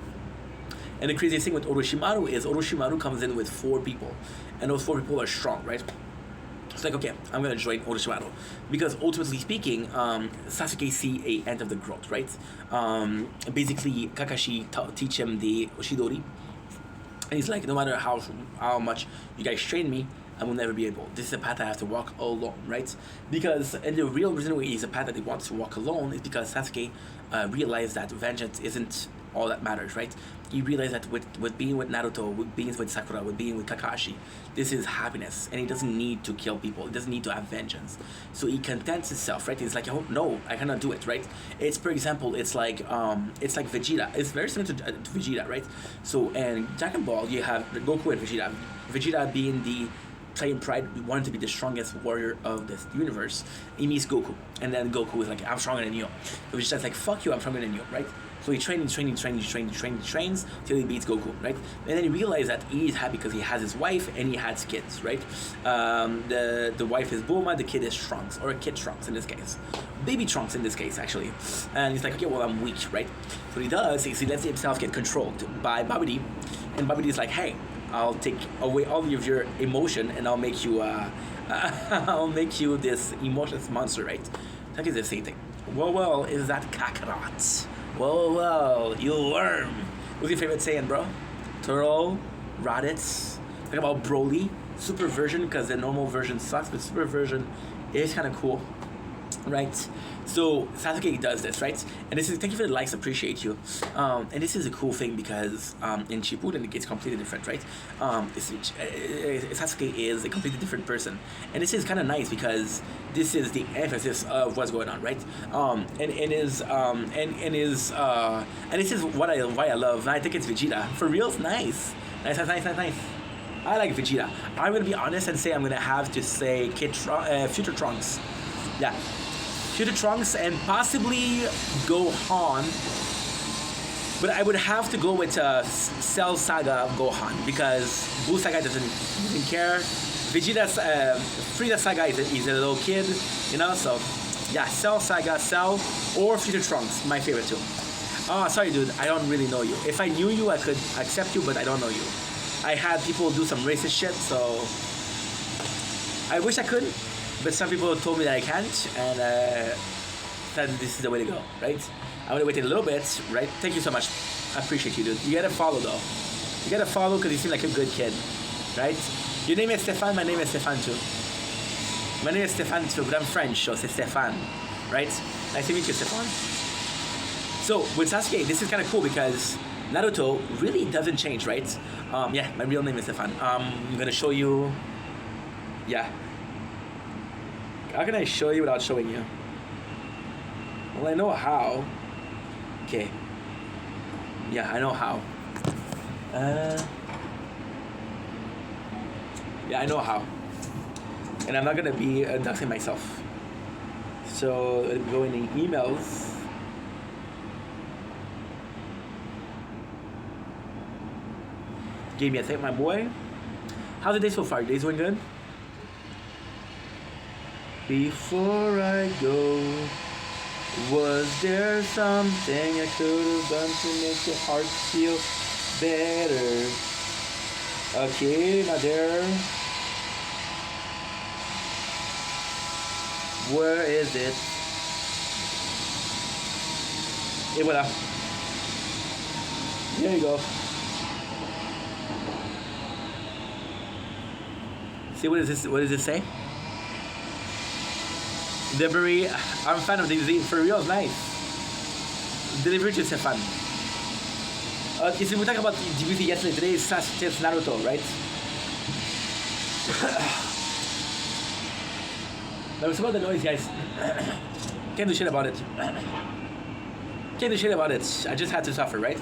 And the craziest thing with Orochimaru is Orochimaru comes in with 4 people, and those 4 people are strong, right? It's like, okay, I'm gonna join Orochimaru because ultimately speaking, Sasuke see a end of the growth, right? Basically, Kakashi teach him the Oshidori, and he's like, no matter how much you guys train me, I will never be able. This is a path I have to walk alone, right? Because and the real reason why it's a path that he wants to walk alone is because Sasuke realized that vengeance isn't all that matters, right? You realize that with being with Naruto, with being with Sakura, with being with Kakashi, this is happiness, and he doesn't need to kill people. He doesn't need to have vengeance. So he contents himself, right? He's like, oh no, I cannot do it, right? It's, for example, it's like Vegeta. It's very similar to Vegeta, right? So and Dragon Ball, you have Goku and Vegeta. Vegeta being the playing pride, wanted to be the strongest warrior of this universe. He meets Goku, and then Goku is like, I'm stronger than you. So Vegeta's like, fuck you, I'm stronger than you, right? So he trains till he beats Goku, right? And then he realizes that he's happy because he has his wife and he has kids, right? The wife is Bulma, the kid is Trunks, or Kid Trunks in this case. Baby Trunks in this case, actually. And he's like, okay, well, I'm weak, right? So what he does is he lets himself get controlled by Babidi, and Babidi is like, hey, I'll take away all of your emotion and I'll make you I'll make you this emotionless monster, right? That is the same thing. Well, is that Kakarot? Well, you worm. What's your favorite saying, bro? Turtle, Raditz. Talk about Broly, super version, because the normal version sucks, but super version is kind of cool, right? So Sasuke does this, right? And this is, thank you for the likes, appreciate you. And this is a cool thing because in Shippuden it gets completely different, right? Sasuke is a completely different person, and this is kind of nice because this is the emphasis of what's going on, right? And this is why I love. And I think it's Vegeta for real. It's nice. I like Vegeta. I'm gonna be honest and say I'm gonna have to say Future Trunks. Yeah, Future Trunks and possibly Gohan. But I would have to go with Cell Saga Gohan because Buu Saga doesn't care. Vegeta's Frieza Saga is a little kid, you know. So yeah, Cell Saga, Cell or Future Trunks, my favorite too. Oh, sorry, dude, I don't really know you. If I knew you, I could accept you, but I don't know you. I had people do some racist shit, so I wish I could, but some people told me that I can't, and that this is the way to go, right? I'm gonna wait a little bit, right? Thank you so much. I appreciate you, dude. You gotta follow, though. You gotta follow because you seem like a good kid, right? Your name is Stefan, my name is Stefan too. My name is Stefan too, but I'm French, so c'est Stefan, right? Nice to meet you, Stefan. So, with Sasuke, this is kind of cool because Naruto really doesn't change, right? Yeah, my real name is Stefan. I'm gonna show you... Yeah. How can I show you without showing you? Well, I know how. Okay. Yeah, I know how. Yeah, I know how. And I'm not gonna be doxing myself. So, go in the emails. Gave me a thank, my boy. How's the day so far? Your day's going good? Before I go, was there something I could have done to make your heart feel better? Okay, not there. Where is it? Et voilà. There you go. See, what does this say? Delivery, I'm a fan of this. For real, nice. Delivery to Stefan. If we talk about DVD yesterday, today is Naruto, right? That was about the noise, guys. Can't do shit about it. Can't do shit about it. I just had to suffer, right?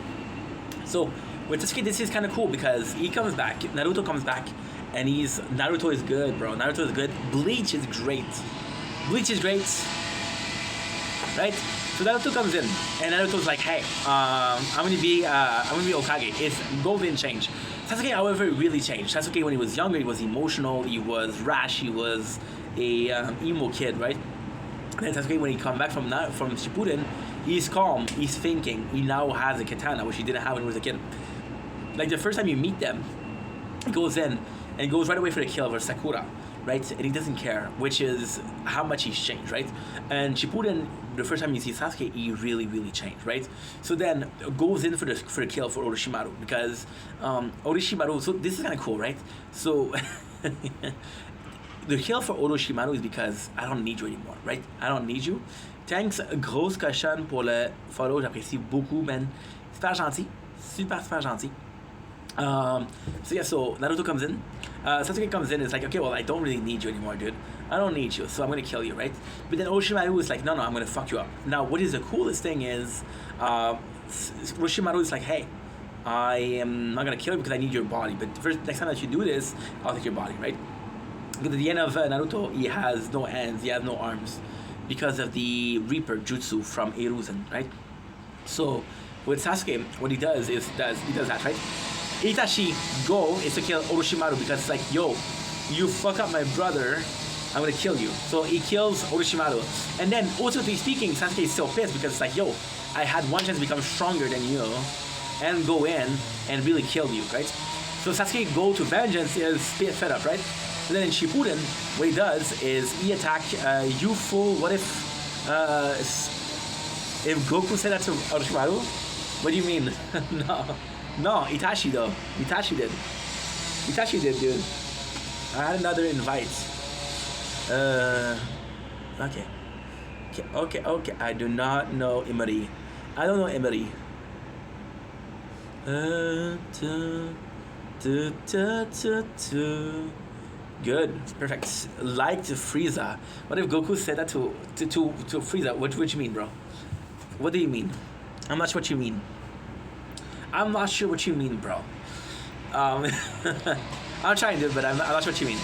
So, with this kid, this is kind of cool because he comes back. Naruto comes back. And Naruto is good, bro. Naruto is good. Bleach is great. Bleach is great. Right? So Naruto comes in, and Naruto's like, hey, I'm gonna be Hokage. His goal didn't change. Sasuke, however, really changed. Sasuke, when he was younger, he was emotional, he was rash, he was a emo kid, right? And then Sasuke, when he come back from Shippuden, he's calm, he's thinking. He now has a katana, which he didn't have when he was a kid. Like the first time you meet them, he goes in and goes right away for the kill of Sakura, right? And he doesn't care, which is how much he's changed, right? And Shippuden, the first time you see Sasuke, he really, really changed, right? So then goes in for the kill for Orochimaru because Orochimaru. So this is kind of cool, right? So the kill for Orochimaru is because I don't need you anymore, right? I don't need you. Thanks, grosse cochonne pour le follow. J'apprécie beaucoup, man. Super gentil. Super gentil. So yeah, so Naruto comes in. Sasuke comes in and is like, okay, well, I don't really need you anymore, dude. I don't need you, so I'm gonna kill you, right? But then Orochimaru is like, no, I'm gonna fuck you up. Now, what is the coolest thing is, Orochimaru is like, hey, I am not gonna kill you because I need your body. But first, next time that you do this, I'll take your body, right? Because at the end of Naruto, he has no hands, he has no arms, because of the Reaper Jutsu from Hiruzen, right? So with Sasuke, what he does is he does that, right? Itachi goal is to kill Orochimaru because it's like, yo, you fuck up my brother, I'm gonna kill you. So he kills Orochimaru. And then, ultimately speaking, Sasuke is still pissed because it's like, yo, I had one chance to become stronger than you and go in and really kill you, right? So Sasuke go to vengeance is fed up, right? So then in Shippuden, what he does is he attack you fool. What if Goku said that to Orochimaru? What do you mean? No, Itachi though. Itachi did, dude. I had another invite. Okay. I do not know Imari. I don't know Imari. Good, perfect. Like to Frieza. What if Goku said that to Frieza? What do you mean, bro? What do you mean? I'm not sure what you mean. I'm not sure what you mean, bro. I'm trying to, but I'm not sure what you mean.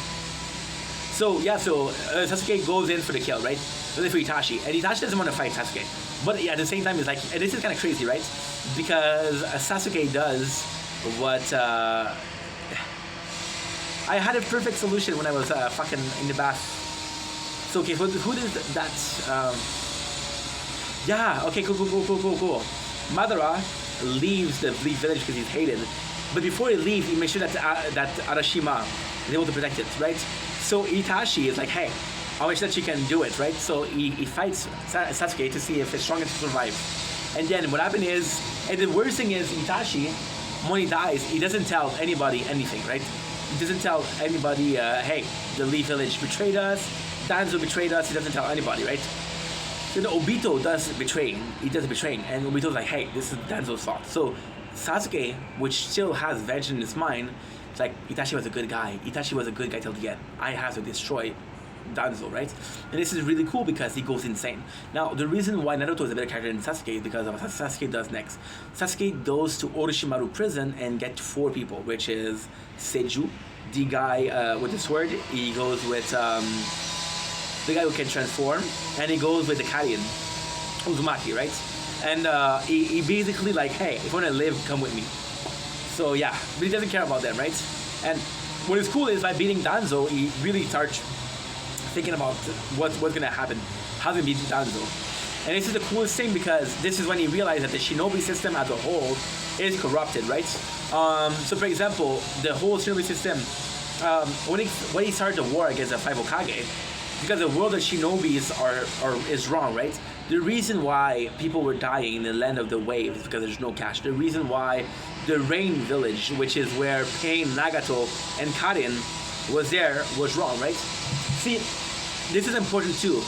So yeah, Sasuke goes in for the kill, right? Goes in for Itachi, and Itachi doesn't want to fight Sasuke. But yeah, at the same time, it's like, and this is kind of crazy, right? Because Sasuke does what. I had a perfect solution when I was fucking in the bath. So okay, who did that? Yeah, okay, cool. Madara leaves the Bleach village because he's hated. But before he leaves, he makes sure that Arashima is able to protect it, right? So Itachi is like, hey, I'll make sure that she can do it, right? So he fights Sasuke to see if it's strong enough to survive. And then what happened is, and the worst thing is, Itachi, when he dies, he doesn't tell anybody anything, right? He doesn't tell anybody, hey, the Lee village betrayed us, Danzo betrayed us, he doesn't tell anybody, right? Then Obito does betraying, and Obito's like, hey, this is Danzo's fault. So Sasuke, which still has vengeance in his mind, it's like, Itachi was a good guy. Itachi was a good guy till the end. I have to destroy Danzo, right? And this is really cool because he goes insane. Now, the reason why Naruto is a better character than Sasuke is because of what Sasuke does next. Sasuke goes to Orochimaru prison and gets 4 people, which is Seiju, the guy with the sword. He goes with the guy who can transform, and he goes with the Karien, Uzumaki, right? And he basically like, hey, if you want to live, come with me. So yeah, but he doesn't care about them, right? And what is cool is by beating Danzo, he really starts thinking about what's gonna happen, how to beat Danzo. And this is the coolest thing because this is when he realized that the shinobi system as a whole is corrupted, right? So for example, the whole shinobi system, when he started the war against the 5 Hokage, because the world of shinobis is wrong, right? The reason why people were dying in the land of the waves is because there's no cash. The reason why the Rain Village, which is where Pain, Nagato, and Karin was wrong, right? See, this is important too.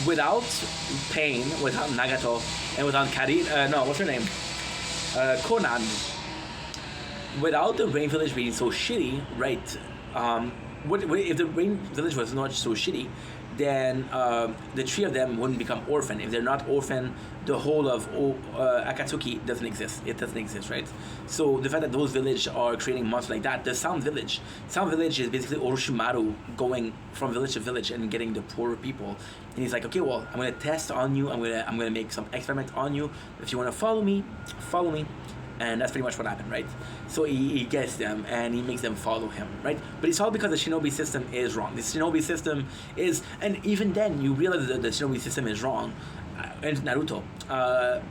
Without Pain, without Nagato, and without Karin, what's her name? Conan. Without the Rain Village being so shitty, right? What if the Rain Village was not so shitty, then the 3 of them wouldn't become orphan. If they're not orphan, the whole of Akatsuki doesn't exist. It doesn't exist, right? So the fact that those villages are creating monsters like that, the Sound Village is basically Orochimaru going from village to village and getting the poorer people. And he's like, okay, well, I'm gonna test on you. I'm gonna make some experiment on you. If you wanna follow me. And that's pretty much what happened, right? So he gets them and he makes them follow him, right? But it's all because the shinobi system is wrong. The shinobi system is, and even then you realize that the shinobi system is wrong. In Naruto,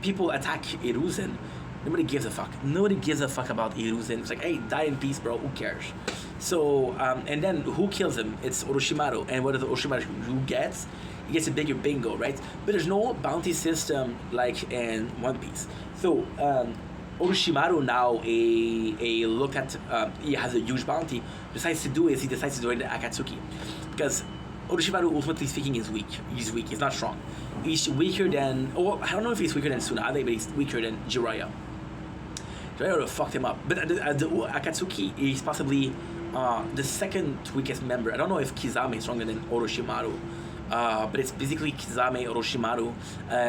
people attack Hiruzen. Nobody gives a fuck. Nobody gives a fuck about Hiruzen. It's like, hey, die in peace, bro. Who cares? So, and then who kills him? It's Orochimaru. And what does Orochimaru gets? He gets a bigger bingo, right? But there's no bounty system like in One Piece. So, Orochimaru now a look at he has a huge bounty. Decides to do is he decides to join the Akatsuki because Orochimaru, ultimately speaking, is weak. He's weak. He's not strong. He's weaker than. Oh, I don't know if he's weaker than Tsunade, but he's weaker than Jiraiya. So I would have fucked him up. But the Akatsuki is possibly the second weakest member. I don't know if Kizame is stronger than Orochimaru. But it's basically Kizame, Orochimaru.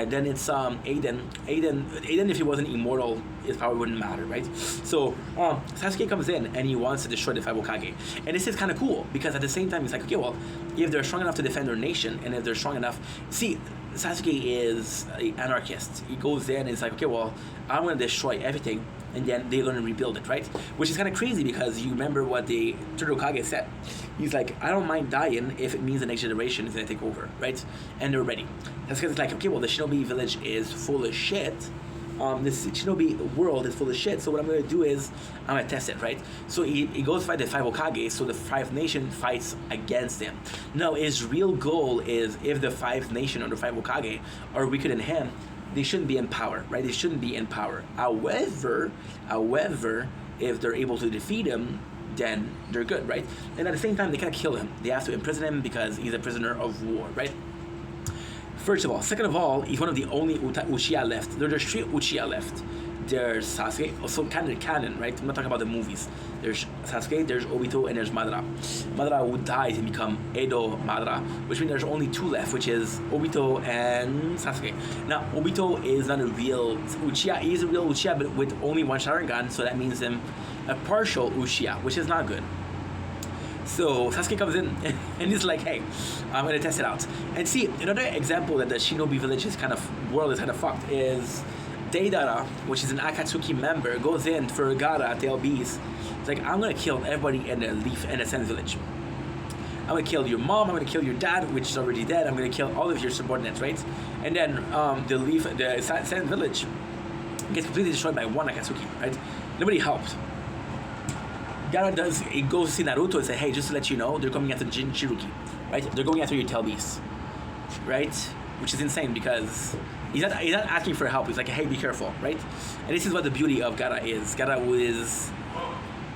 Then it's Aiden. Aiden, if he wasn't immortal, it probably wouldn't matter, right? So Sasuke comes in and he wants to destroy the 5 Hokage. And this is kind of cool because at the same time, he's like, okay, well, if they're strong enough to defend their nation, and if they're strong enough... See, Sasuke is an anarchist. He goes in and he's like, okay, well, I'm going to destroy everything, and then they're going to rebuild it, right? Which is kind of crazy because you remember what the third Hokage said. He's like, I don't mind dying if it means the next generation is going to take over, right? And they're ready. That's because it's like, okay, well, the Shinobi village is full of shit. This Shinobi world is full of shit, so what I'm going to do is I'm going to test it, right? So he goes to fight the 5 Hokage, so the 5 nation fights against him. Now, his real goal is if the 5 nation or the 5 Hokage are weaker than him, they shouldn't be in power, right? They shouldn't be in power. However, if they're able to defeat him, then they're good, right? And at the same time, they can't kill him. They have to imprison him because he's a prisoner of war, right? First of all. Second of all, he's one of the only Uchiha left. There's 3 Uchiha left. There's Sasuke, also kind of canon, right? I'm not talking about the movies. There's Sasuke, there's Obito, and there's Madara. Madara would die and become Edo Madara, which means there's only 2 left, which is Obito and Sasuke. Now, Obito is not a real Uchiha. He is a real Uchiha, but with only 1 Sharingan, so that means him a partial Uchiha, which is not good. So Sasuke comes in and he's like, hey, I'm going to test it out. And see, another example that the Shinobi village is world is kind of fucked is Deidara, which is an Akatsuki member, goes in for Gaara, Tail Beast. It's like, I'm going to kill everybody in the Leaf and the Sand village. I'm going to kill your mom, I'm going to kill your dad, which is already dead, I'm going to kill all of your subordinates, right? And then the Sand village gets completely destroyed by 1 Akatsuki, right? Nobody helped. Gaara he goes to see Naruto and say, hey, just to let you know, they're coming after Jinchuriki, right? They're going after your Tail Beast, right? Which is insane because he's not asking for help. He's like, hey, be careful, right? And this is what the beauty of Gaara is. Gaara is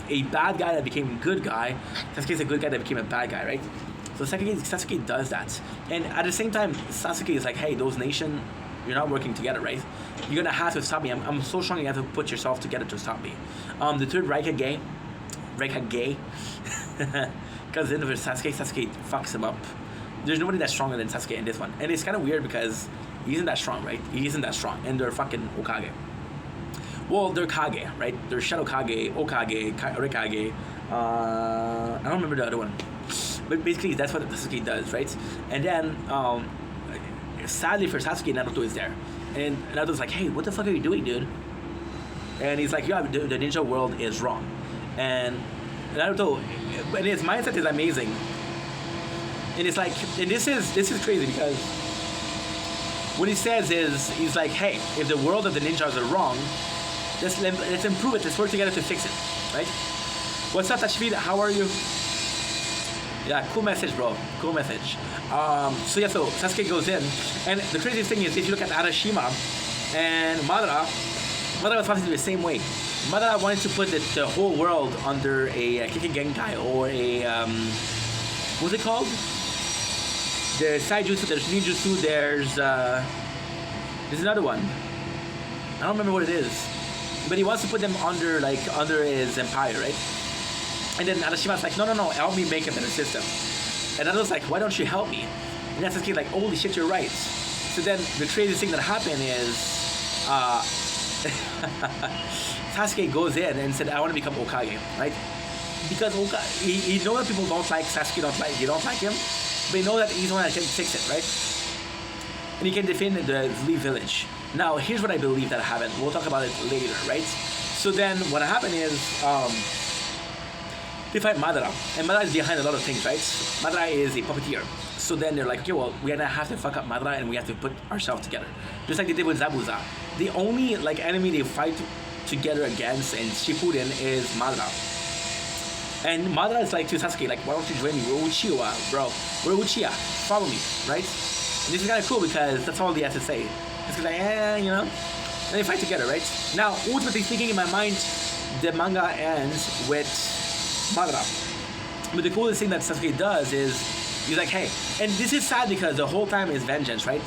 a bad guy that became a good guy. Sasuke is a good guy that became a bad guy, right? So Sasuke does that. And at the same time, Sasuke is like, hey, those nations, you're not working together, right? You're going to have to stop me. I'm so strong, you have to put yourself together to stop me. The third Raikage, because then with Sasuke fucks him up. There's nobody that's stronger than Sasuke in this one. And it's kind of weird because he isn't that strong, right? He isn't that strong. And they're fucking Hokage. Well, they're Kage, right? They're Shadow Kage, Okage, Rikage. I don't remember the other one. But basically, that's what Sasuke does, right? And then, sadly for Sasuke, Naruto is there. And Naruto's like, hey, what the fuck are you doing, dude? And he's like, yeah, the ninja world is wrong. And Naruto, and his mindset is amazing. And it's like, and this is crazy because what he says is, he's like, hey, if the world of the ninjas are wrong, let's improve it. Let's work together to fix it, right? What's up, Tashfid? How are you? Yeah, cool message, bro. Cool message. So Sasuke goes in, and the craziest thing is, if you look at Arashima and Madara was supposed to do the same way. Madara wanted to put the whole world under a Kiki Genkai or a what's it called? There's Saijutsu, there's Ninjutsu, there's another one. I don't remember what it is, but he wants to put them under his empire, right? And then Arashima's like, no, help me make a better system. And Naruto's like, why don't you help me? And that's Sasuke's like, holy shit, you're right. So then the craziest thing that happened is Sasuke goes in and said, I want to become Hokage, right? Because he knows that people don't like Sasuke, don't like him, but he knows that he's the one that can fix it, right? And he can defend the Leaf village. Now, here's what I believe that happened. We'll talk about it later, right? So then what happened is, they fight Madara, and Madara is behind a lot of things, right? Madara is a puppeteer. So then they're like, okay, well, we're gonna have to fuck up Madara and we have to put ourselves together. Just like they did with Zabuza. The only enemy they fight together against in Shippuden is Madara. And Madara is like to Sasuke, like, why don't you join me? We're Uchiha, bro. We're Uchiha. Follow me, right? And this is kind of cool because that's all he has to say. It's like, And they fight together, right? Now, ultimately speaking, in my mind, the manga ends with Madara. But the coolest thing that Sasuke does is, he's like, hey, and this is sad because the whole time is vengeance, right?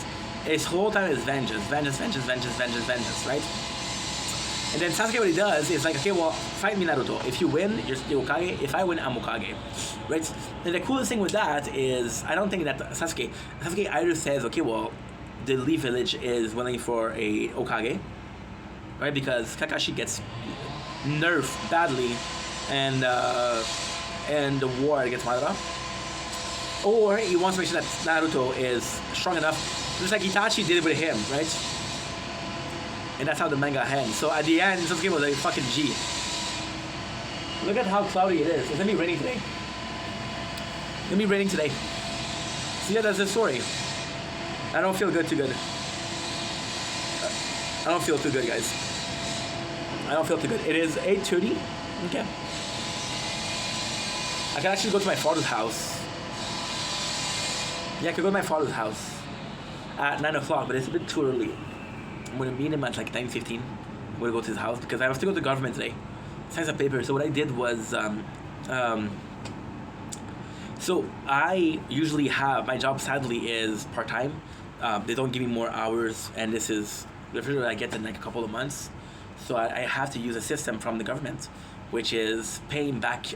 His whole time is vengeance, right? And then Sasuke, what he does is like, okay, well, fight me, Naruto. If you win, you're Hokage. If I win, I'm Hokage, right? And the coolest thing with that is, I don't think that Sasuke either says, okay, well, the Lee village is willing for a Hokage, right? Because Kakashi gets nerfed badly, and the war against Madara. Or he wants to make sure that Naruto is strong enough, just like Itachi did it with him, right? And that's how the manga ends. So at the end, Sasuke was a fucking G. Look at how cloudy it is. It's gonna be raining today. It's gonna be raining today. So yeah, that's the story. I don't feel too good. I don't feel too good, guys. I don't feel too good. It is 8:30. Okay. I can actually go to my father's house. Yeah, I could go to my father's house at 9 o'clock, but it's a bit too early. I'm gonna meet him at like 9:15. I'm gonna go to his house because I have to go to the government today. Sign some paper. So what I did was, so I usually have, my job sadly is part-time. They don't give me more hours, and this is the figure I get in like a couple of months. So I have to use a system from the government, which is paying back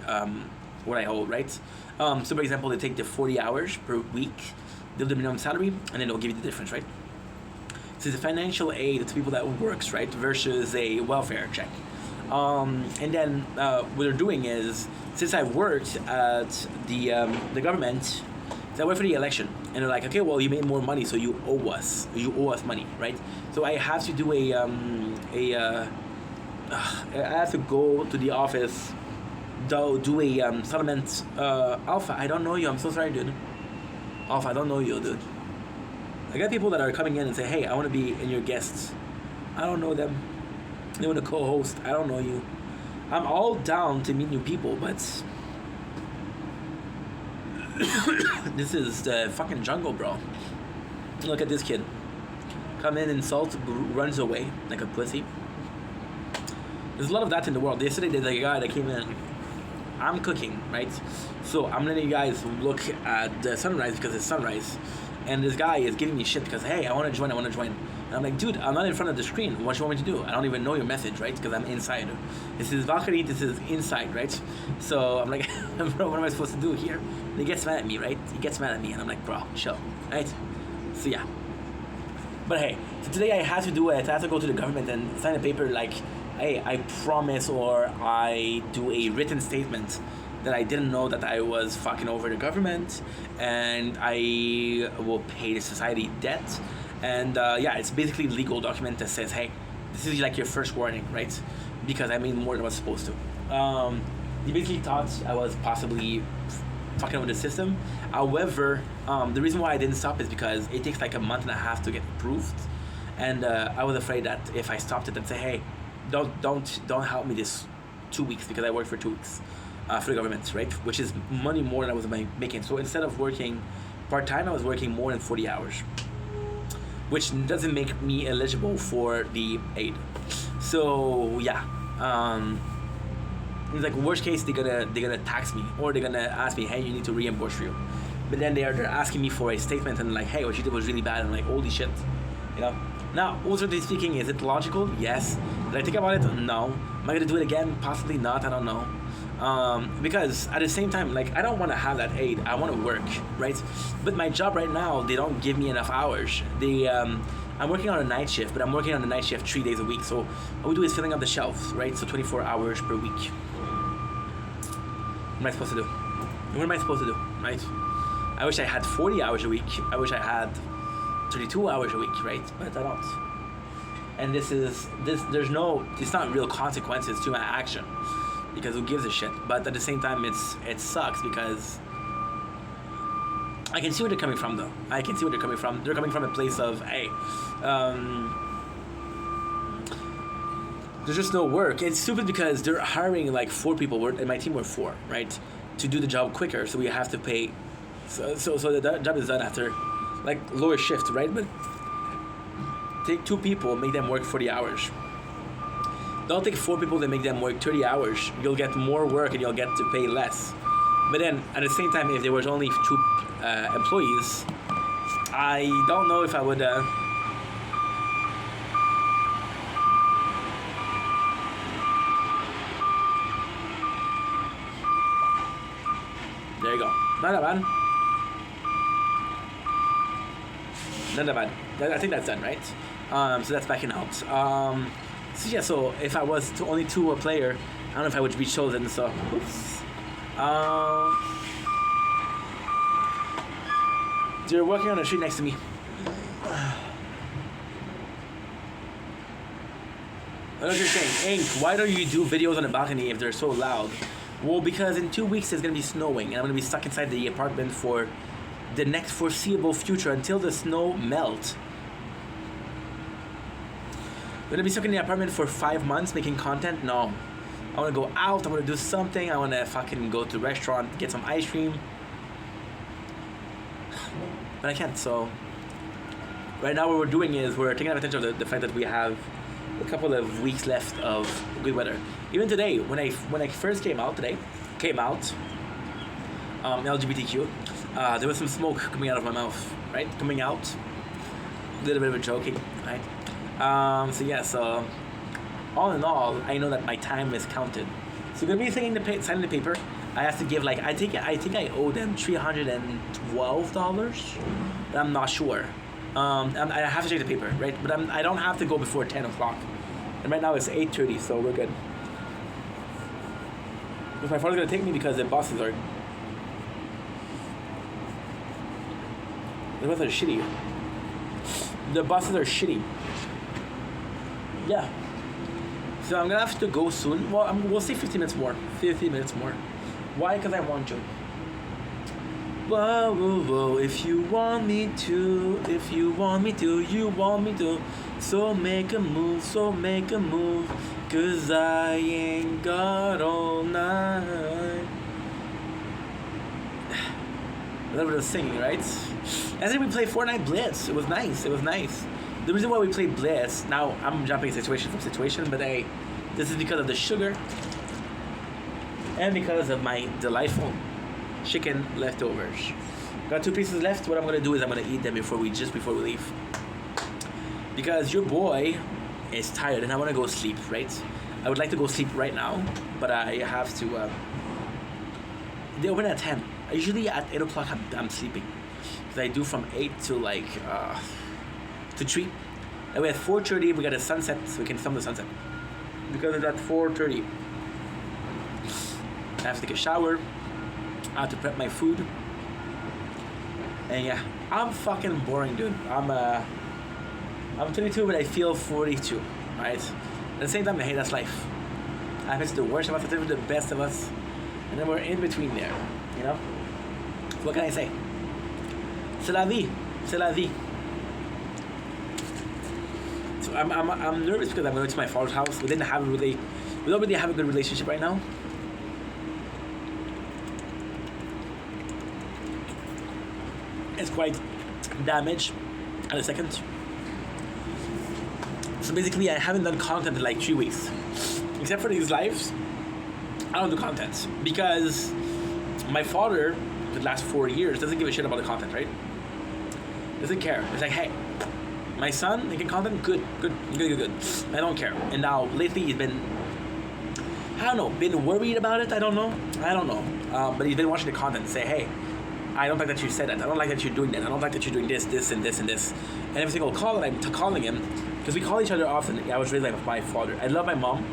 what I owe, right? So for example, they take the 40 hours per week, they'll do the minimum salary, and then they'll give you the difference, right? So it's a financial aid to people that works, right, versus a welfare check. And then what they're doing is, since I worked at the government, so I went for the election, and they're like, okay, well, you made more money, so you owe us money, right? So I have to do I have to go to the office, do a settlement. Alpha, I don't know you. I'm so sorry, dude. Alpha, I don't know you, dude. I got people that are coming in and say, hey, I want to be in your guests. I don't know them. They want to co-host. I don't know you. I'm all down to meet new people, but this is the fucking jungle, bro. Look at this kid. Come in, insult, runs away like a pussy. There's a lot of that in the world. Yesterday there's a guy that came in. I'm cooking, right? So I'm letting you guys look at the sunrise because it's sunrise. And this guy is giving me shit because, hey, I want to join. And I'm like, dude, I'm not in front of the screen. What do you want me to do? I don't even know your message, right? Because I'm inside. This is Valkyrie, this is inside, right? So I'm like, bro, what am I supposed to do here? And he gets mad at me, right? He gets mad at me, and I'm like, bro, chill, right? So yeah. But hey, so today I had to do it. I had to go to the government and sign a paper like, hey, I promise, or I do a written statement that I didn't know that I was fucking over the government, and I will pay the society debt. And yeah, it's basically a legal document that says, hey, this is like your first warning, right? Because I made more than I was supposed to. They basically thought I was possibly fucking over the system. However, the reason why I didn't stop is because it takes like a month and a half to get approved. And I was afraid that if I stopped it and say, hey, don't help me this 2 weeks, because I worked for 2 weeks for the government, right? Which is money more than I was making. So instead of working part-time, I was working more than 40 hours, which doesn't make me eligible for the aid. So yeah, it's like worst case they're gonna tax me, or they're gonna ask me, hey, you need to reimburse you. But then they're asking me for a statement and like, hey, what you did was really bad. And I'm like, holy shit, you know. Now, ultimately speaking, is it logical? Yes. Did I think about it? No. Am I gonna do it again? Possibly not. I don't know. Because at the same time, like, I don't want to have that aid. I want to work, right? But my job right now, they don't give me enough hours. I'm working on a night shift, but I'm working on a night shift 3 days a week. So what we do is filling up the shelves, right? So 24 hours per week. What am I supposed to do? What am I supposed to do, right? I wish I had 40 hours a week. I wish I had 32 hours a week, right? But I don't. And there's not real consequences to my action, because who gives a shit? But at the same time, it sucks because I can see where they're coming from, though. I can see where they're coming from. They're coming from a place of, hey, there's just no work. It's stupid because they're hiring like 4 people, and my team were 4, right, to do the job quicker. So we have to pay. So the job is done after like lower shift, right? But take 2 people, make them work 40 hours. Don't take 4 people to make them work 30 hours. You'll get more work and you'll get to pay less. But then at the same time, if there was only 2 employees, I don't know if I would. There you go. Not that bad. Not that bad. I think that's done, right? So that's backing out. So yeah, so if I was only two a player, I don't know if I would be chosen, so oops. They're walking on the street next to me. I know what you're saying. Ink, why don't you do videos on the balcony if they're so loud? Well, because in 2 weeks it's gonna be snowing and I'm gonna be stuck inside the apartment for the next foreseeable future until the snow melts. I'm gonna be stuck in the apartment for 5 months making content? No. I wanna go out, I wanna do something, I wanna fucking go to a restaurant, get some ice cream. But I can't, so right now what we're doing is we're taking advantage of the fact that we have a couple of weeks left of good weather. Even today, when I first came out, LGBTQ, there was some smoke coming out of my mouth, right? Coming out, a little bit of a joking, right? So yeah, so all in all, I know that my time is counted. So we're gonna be signing the paper. I have to give like I think I owe them $312, but I'm not sure. I have to check the paper, right? But I don't have to go before 10 o'clock. And right now it's 8:30, so we're good. Because my father's gonna take me because the buses are shitty. The buses are shitty. Yeah. So I'm gonna have to go soon. Well, we'll say 15 minutes more. 15 minutes more. Why? Because I want to. Whoa, whoa, whoa, if you want me to, you want me to. So make a move, cause I ain't got all night. A little bit of singing, right? And then we played Fortnite Blitz. It was nice. The reason why we played Blitz, now I'm jumping situation, but this is because of the sugar and because of my delightful chicken leftovers. Got 2 pieces left. What I'm gonna do is I'm gonna eat them before we leave. Because your boy is tired and I wanna go sleep, right? I would like to go sleep right now, but I have to, they open at 10. Usually at 8 o'clock I'm sleeping. Because I do from 8 to like, to 3. And we at 4:30 we got a sunset, so we can film the sunset. Because it's at 4:30. I have to take a shower. I have to prep my food. And yeah, I'm fucking boring, dude. I'm 22, but I feel 42, right? At the same time, I hate that's life. I think it's the worst of us, I think it's the best of us. And then we're in between there, you know? So what can I say? C'est la vie. C'est la vie. So I'm nervous because I'm going to my father's house. We don't really have a good relationship right now. It's quite damaged in a second. So basically I haven't done content in like 3 weeks. Except for these lives, I don't do content. Because my father, for the last 4 years, doesn't give a shit about the content, right? Doesn't care. It's like, hey, my son making content, good. I don't care. And now lately he's been, I don't know, been worried about it. I don't know. But he's been watching the content and say, hey, I don't like that you said that. I don't like that you're doing that. I don't like that you're doing this, and this, and this. And every single call that I'm calling him, because we call each other often. I was raised like my father. I love my mom.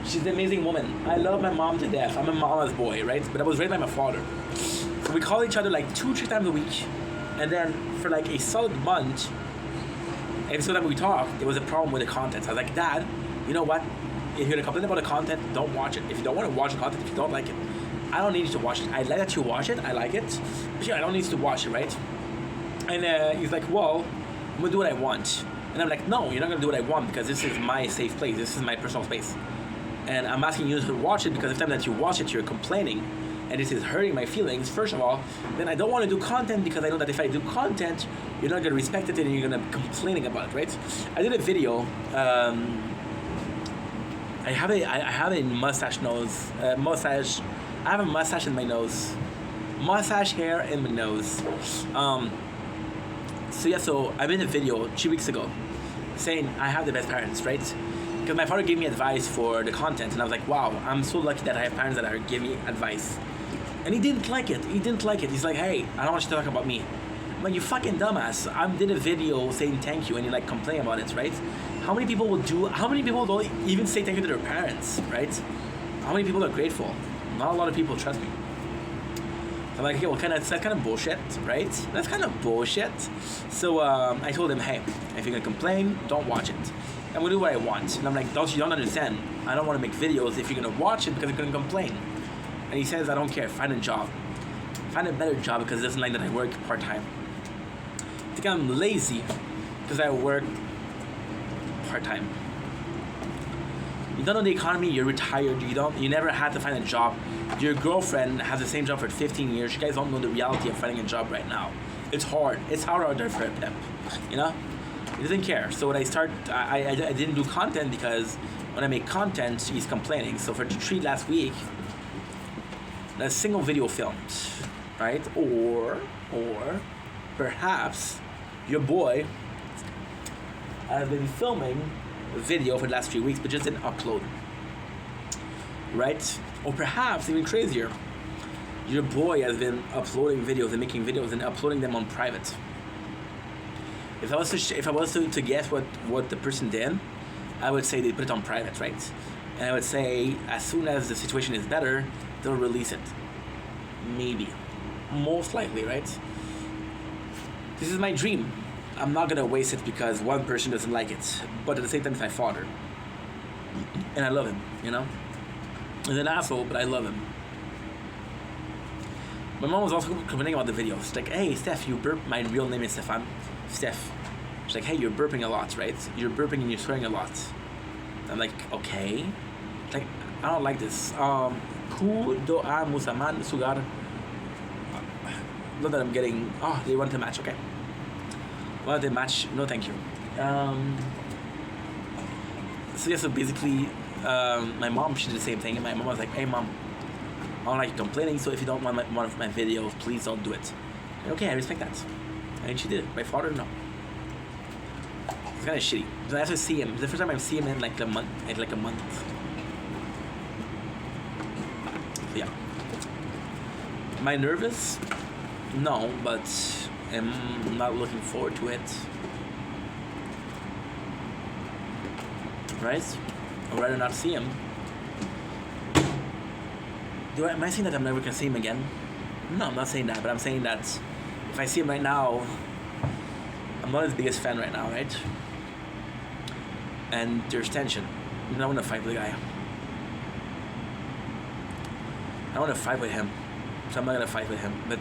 She's an amazing woman. I love my mom to death. I'm a mama's boy, right? But I was raised by my father. So we call each other like 2-3 times a week. And then for like a solid month, every single time we talked, there was a problem with the content. I was like, Dad, you know what? If you're complaining about the content, don't watch it. If you don't want to watch the content, if you don't like it, I don't need you to watch it. I like that you watch it. I like it. But yeah, I don't need you to watch it, right? And he's like, well, I'm going to do what I want. And I'm like, no, you're not going to do what I want because this is my safe place. This is my personal space. And I'm asking you to watch it because every time that you watch it, you're complaining. And this is hurting my feelings, first of all. Then I don't want to do content because I know that if I do content, you're not going to respect it and you're going to be complaining about it, right? I did a video. I have a mustache nose. I have a mustache in my nose. Mustache hair in my nose. So yeah, so I made a video 2 weeks ago saying I have the best parents, right? Because my father gave me advice for the content and I was like, wow, I'm so lucky that I have parents that are giving me advice. And he didn't like it. He didn't like it. He's like, hey, I don't want you to talk about me. I'm like, you fucking dumbass. I did a video saying thank you and you like complain about it, right? How many people don't even say thank you to their parents, right? How many people are grateful? Not a lot of people, trust me. I'm like, okay, well, that's kind of bullshit, right? That's kind of bullshit. So I told him, hey, if you're gonna complain, don't watch it. I'm gonna do what I want. And I'm like, you don't understand. I don't want to make videos if you're gonna watch it because you're gonna complain. And he says, I don't care. Find a job. Find a better job because it doesn't like that I work part time. I think I'm lazy because I work part time. You don't know the economy. You're retired. You never had to find a job. Your girlfriend has the same job for 15 years. You guys don't know the reality of finding a job right now. It's hard. It's hard out there for a pimp. You know? He doesn't care. So when I didn't do content because when I make content, he's complaining. So for the treat last week, a single video filmed, right? Or perhaps your boy has been filming a video for the last 3 weeks, but just didn't upload, right? Or perhaps even crazier, your boy has been uploading videos and making videos and uploading them on private. If I was to guess what the person did, I would say they put it on private, right? And I would say as soon as the situation is better, they'll release it. Maybe. Most likely, right? This is my dream. I'm not gonna waste it because one person doesn't like it. But at the same time, it's my father. And I love him, you know? He's an asshole, but I love him. My mom was also complaining about the video. She's like, hey, Steph, you burp. My real name is Stefan. Steph. She's like, hey, you're burping a lot, right? You're burping and you're swearing a lot. I'm like, okay. Like, I don't like this. Ku doa musaman sugar. Not that I'm getting. Oh, they want to match. Okay. Want to match? No, thank you. So yeah. So basically, my mom, she did the same thing, and my mom was like, "Hey, mom, I don't like you complaining. So if you don't want one of my videos, please don't do it." And okay, I respect that. And she did it. My father, no. It's kind of shitty. So I have to see him. It's the first time I see him in like a month. So yeah. Am I nervous? No, but I'm not looking forward to it. Right? I'd rather not see him. Am I saying that I'm never gonna see him again? No, I'm not saying that, but I'm saying that if I see him right now, I'm not his biggest fan right now, right? And there's tension. I don't want to fight with the guy. I want to fight with him, so I'm not gonna fight with him. But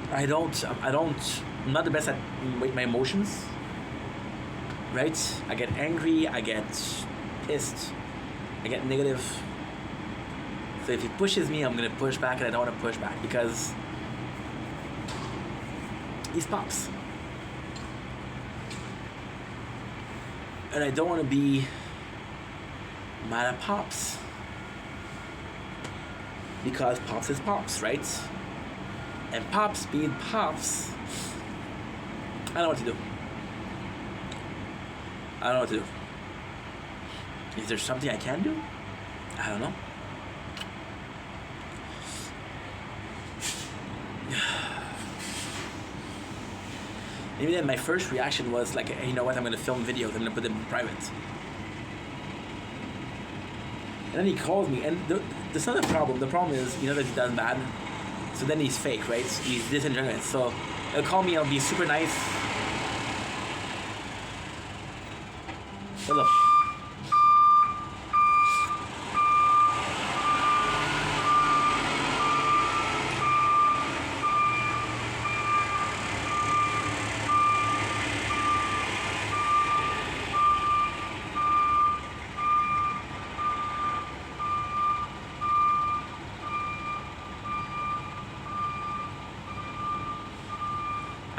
I'm not the best at my emotions. Right? I get angry. I get pissed. I get negative. So if he pushes me, I'm gonna push back, and I don't want to push back because he's Pops. And I don't want to be mad at Pops. Because Pops is Pops, right? And Pops being Pops, I don't know what to do. I don't know what to do. Is there something I can do? I don't know. Maybe then my first reaction was like, hey, you know what, I'm gonna film videos, I'm gonna put them in private. And then he calls me, and that's not the problem. The problem is, you know that he does bad. So then he's fake, right? He's disingenuous. So he'll call me, I'll be super nice. Hello.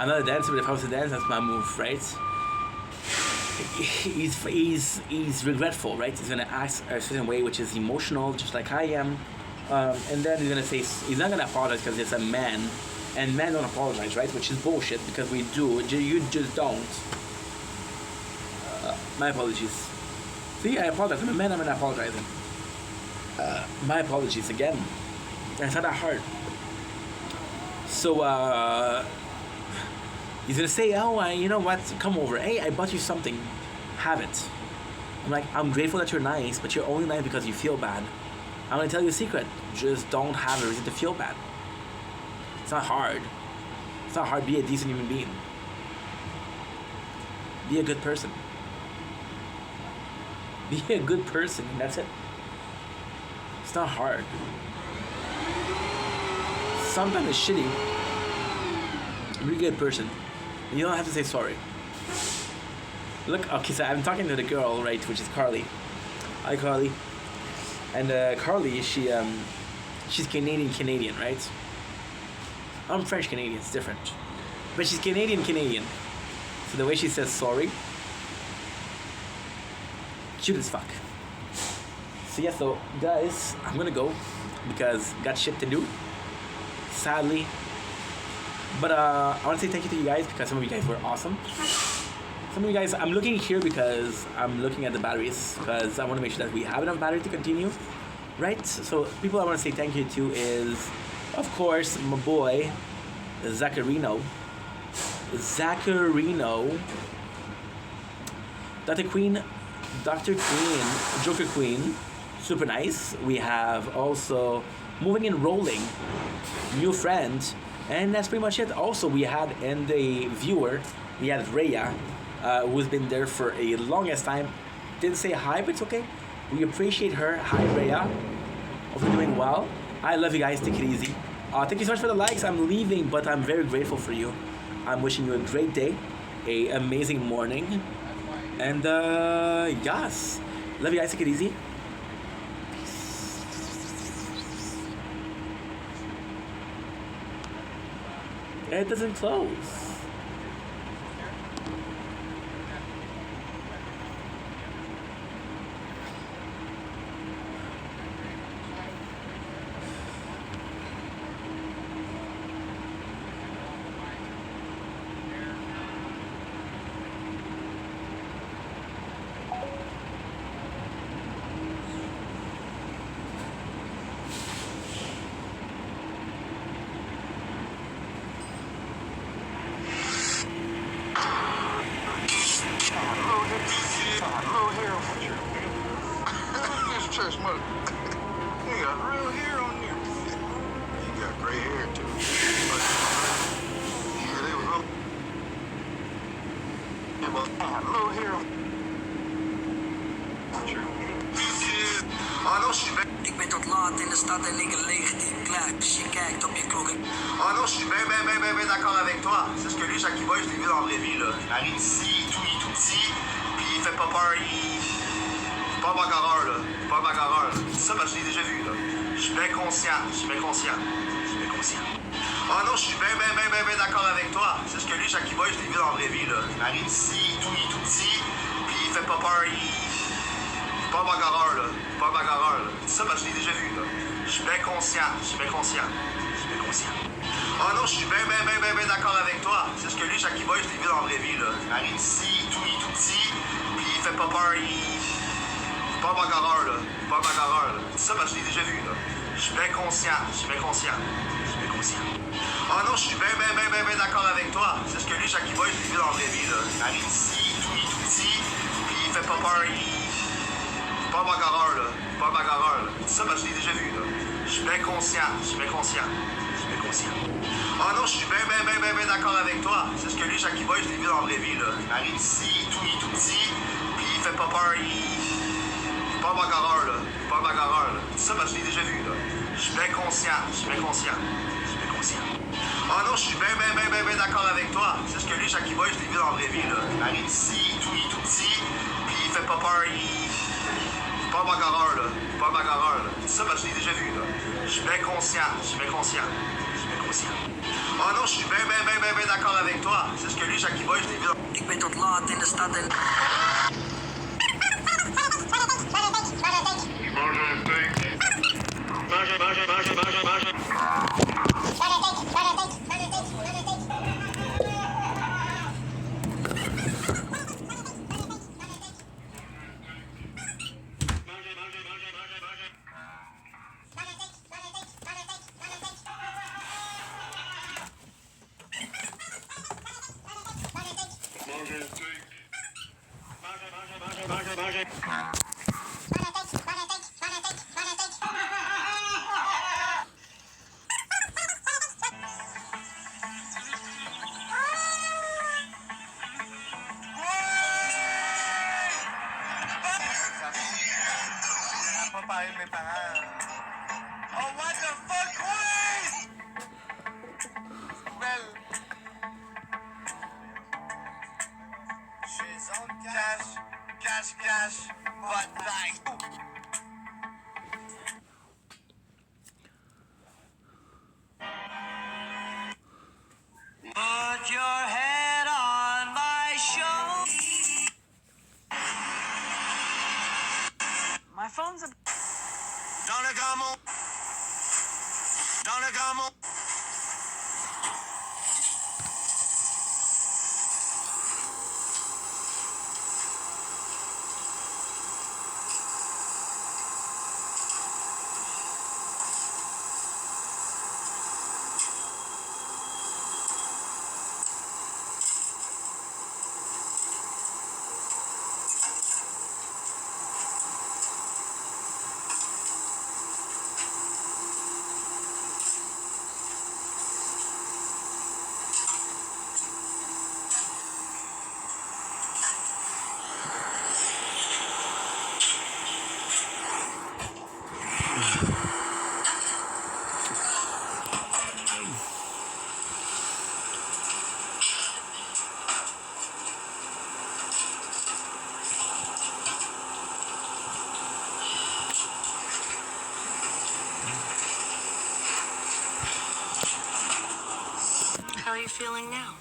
I'm not a dancer, but if I was a dancer, that's my move, right? He's regretful, right? He's gonna act a certain way, which is emotional, just like I am. And then he's gonna say, he's not gonna apologize because it's a man, and men don't apologize, right? Which is bullshit because we do. You just don't. My apologies. See, I apologize. I'm a man. I'm not apologizing. My apologies again. It's not that hard. So, he's gonna say, oh, you know what? Come over. Hey, I bought you something. Have it. I'm like, I'm grateful that you're nice, but you're only nice because you feel bad. I'm gonna tell you a secret. Just don't have a reason to feel bad. It's not hard. It's not hard. Be a decent human being. Be a good person. Be a good person. That's it. It's not hard. Sometimes it's shitty. Be a good person. You don't have to say sorry. Look, okay, so I'm talking to the girl, right, which is Carly. Hi, Carly. And Carly, she's Canadian, right? I'm French Canadian, it's different. But she's Canadian. So the way she says sorry, cute as fuck. So yeah, so guys, I'm gonna go because got shit to do. Sadly. But I want to say thank you to you guys because some of you guys were awesome. Some of you guys, I'm looking here because I'm looking at the batteries because I want to make sure that we have enough battery to continue, right? So people I want to say thank you to is, of course, my boy, Zacharino, Dr. Queen, Joker Queen, super nice. We have also Moving and Rolling, new friend, and that's pretty much it. Also, we had in the viewer, we had Rhea, who's been there for a longest time. Didn't say hi, but it's okay. We appreciate her. Hi, Rhea. Hope you're doing well. I love you guys. Take it easy. Thank you so much for the likes. I'm leaving, but I'm very grateful for you. I'm wishing you a great day, a amazing morning, and yes, love you guys. Take it easy. It doesn't close. Church mother. You got real hair on you. You got gray hair too. Yeah, they was real. Yeah, but little hair on. Oh non, je suis bien. Ik ben tot laat in de stad en ik leeg die klaps. Je kijkt op je klok. Oh non, je suis bien d'accord avec toi. C'est ce que lui, Jackie Boy, je l'ai vu dans la vraie vie, là. Il arrive ici, il est tout petit, puis il fait pas peur, C'est pas un bagarreur, là. C'est pas un bagarreur, là. Ça, ben, je l'ai déjà vu, là. Je suis bien conscient. Oh non, je suis bien d'accord avec toi. C'est ce que lui, Jackie Boy, je l'ai vu dans la vraie vie, là. Il arrive ici, il est tout petit, puis il fait pas peur, C'est pas un bagarreur, là. C'est pas un bagarreur, là. Ça, ben, je l'ai déjà vu, là. Je suis bien conscient. Oh non, je suis bien d'accord avec toi. C'est ce que lui, Jackie Boy, je l'ai vu dans la vraie vie, là. Il arrive ici, il est tout petit, puis il fait pas peur, C'est pas un bagarreur, là. C'est pas un bagarreur, là. Ça, ben, je l'ai déjà vu, là. Je suis bien conscient. Oh non, je suis bien d'accord avec toi. C'est ce que lui, Jackie Boy, je l'ai vu dans la vraie vie, là. Il arrive ici, il est tout petit, puis il fait pas peur, C'est pas un bagarreur, là. C'est pas un bagarreur, là. Ça, ben, je l'ai déjà vu, là. Je suis bien conscient. Oh non, je suis bien d'accord avec toi. C'est ce que lui, Jackie Boy, je l'ai vu dans la vraie vie, là. Il arrive ici, il est tout petit, puis il fait pas peur, C'est pas un bagarreur, là. C'est pas un bagarreur, là. Ça, ben, je l'ai déjà vu, là. Je suis bien conscient. Oh non, je suis bien d'accord avec toi. C'est ce que lui, Jackie Boy, je l'ai vu dans la vraie vie, là. Il arrive ici, il est tout petit, puis il fait pas peur, C'est pas un bagarreur, là. C'est pas un bagarreur, là. Ça, ben, je l'ai déjà vu, là. Je suis bien conscient. Oh non, je suis bien d'accord avec toi. C'est ce que lui, Jackie Boy, je l'ai vu dans... Ik ben tot laat in de stad en... Pas pareil mes parents. Oh, what the fuck, oui! Well. Chez on cash, cash, cash, but like. Put your head on my shoulder. My phone's a Dans le grand monde. Dans le grand monde. How are you feeling now?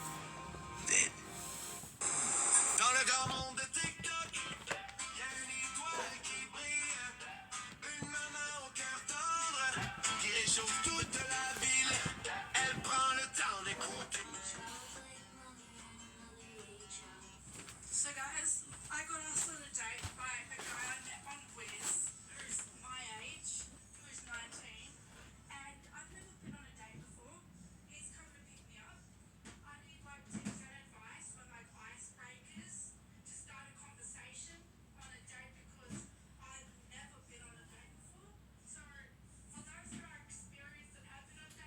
Dans le grand monde de TikTok, y a une étoile qui brille, une maman au cœur tendre, qui réchauffe toute la ville. Elle prend le temps d'écouter. So guys, I got asked on a date by a guy I met on Wiz, who's my age, who's 19, and I've never been on a date before. He's come to pick me up. I need like tips and advice on like icebreakers to start a conversation on a date because I've never been on a date before. So for those who are experienced and have been on dates,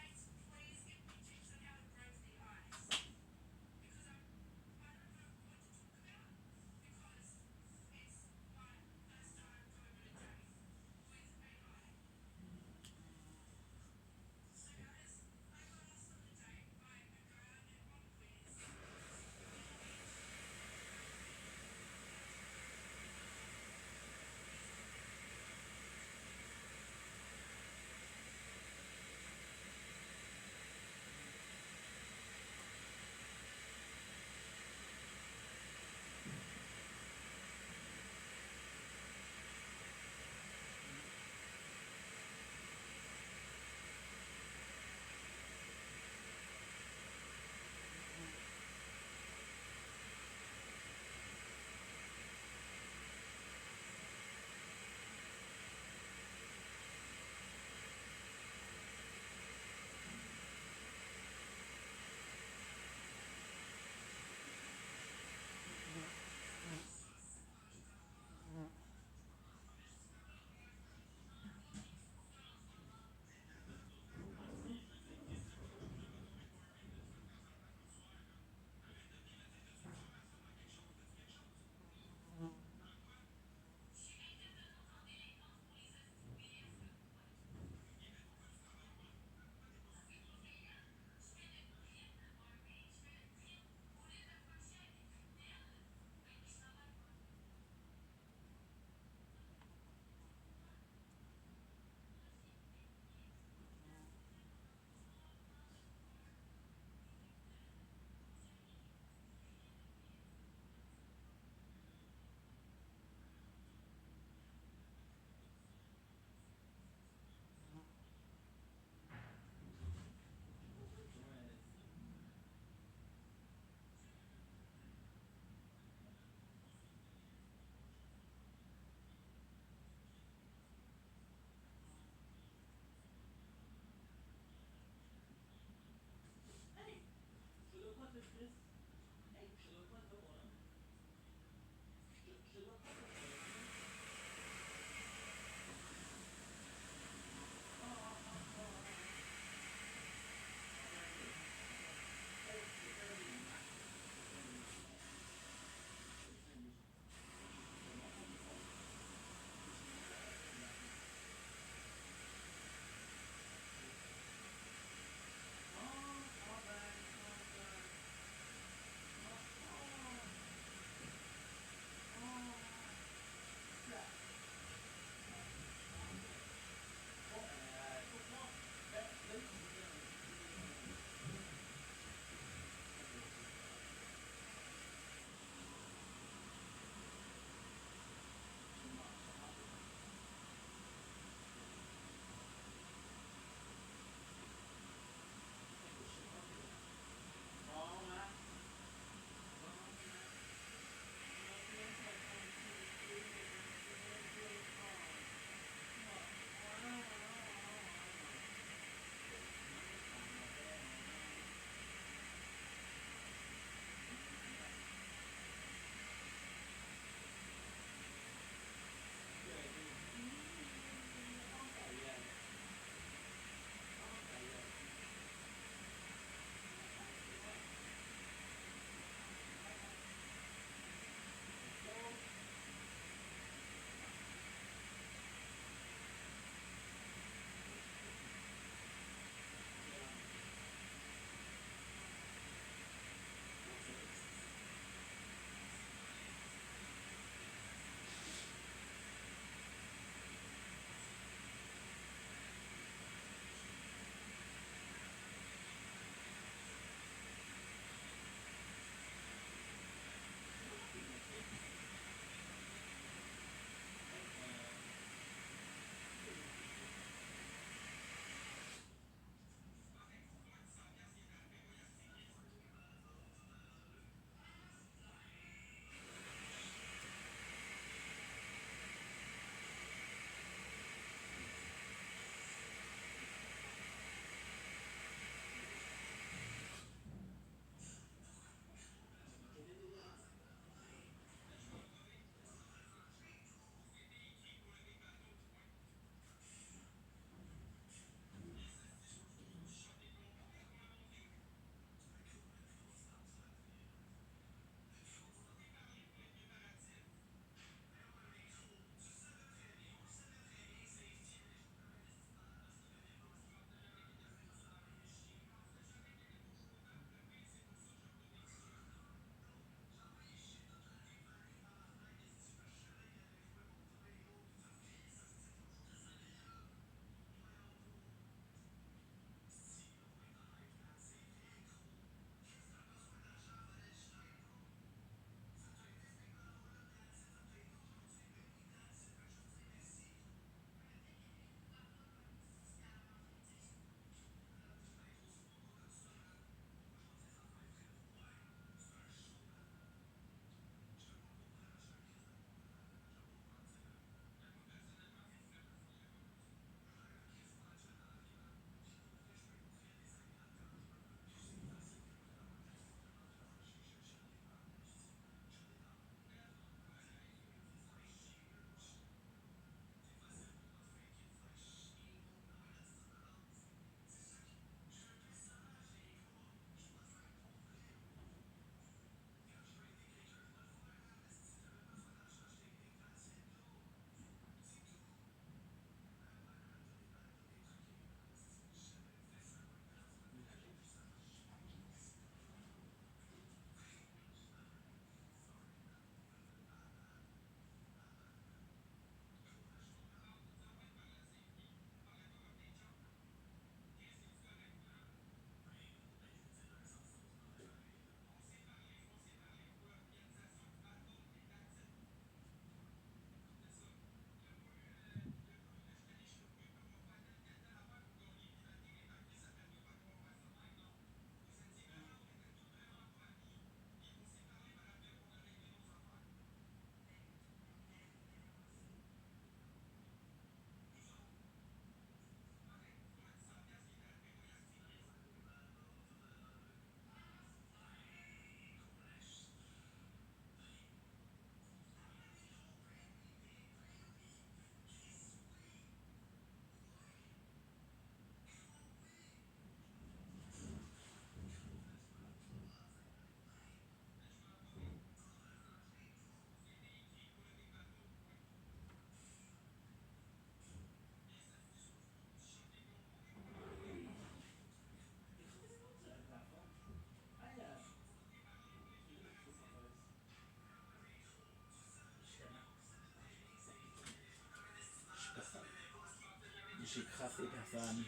personne.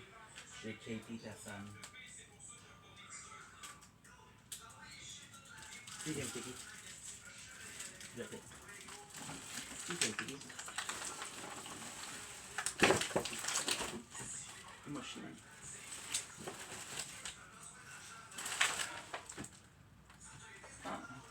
J'ai Katie, personne. Si, j'ai Katie. Je sais. Si, j'ai Katie. Moi, je suis même. Ah.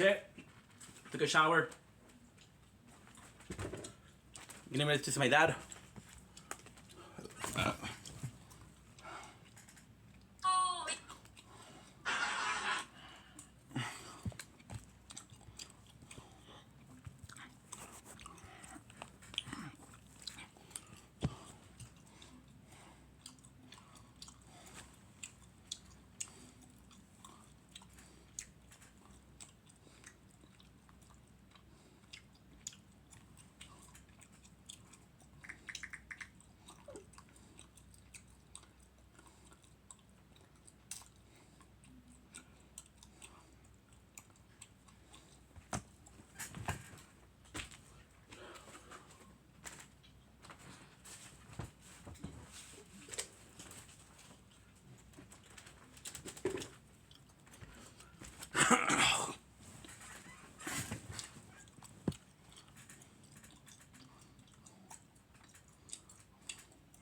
Okay. Took a shower. Getting ready to see my dad.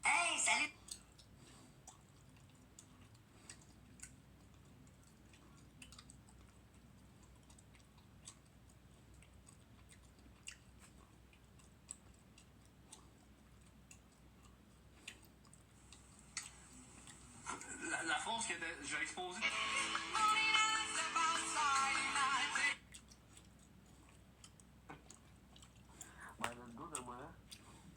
Hey, salut! La fonce que j'ai exposée. Ben, let's go de moi.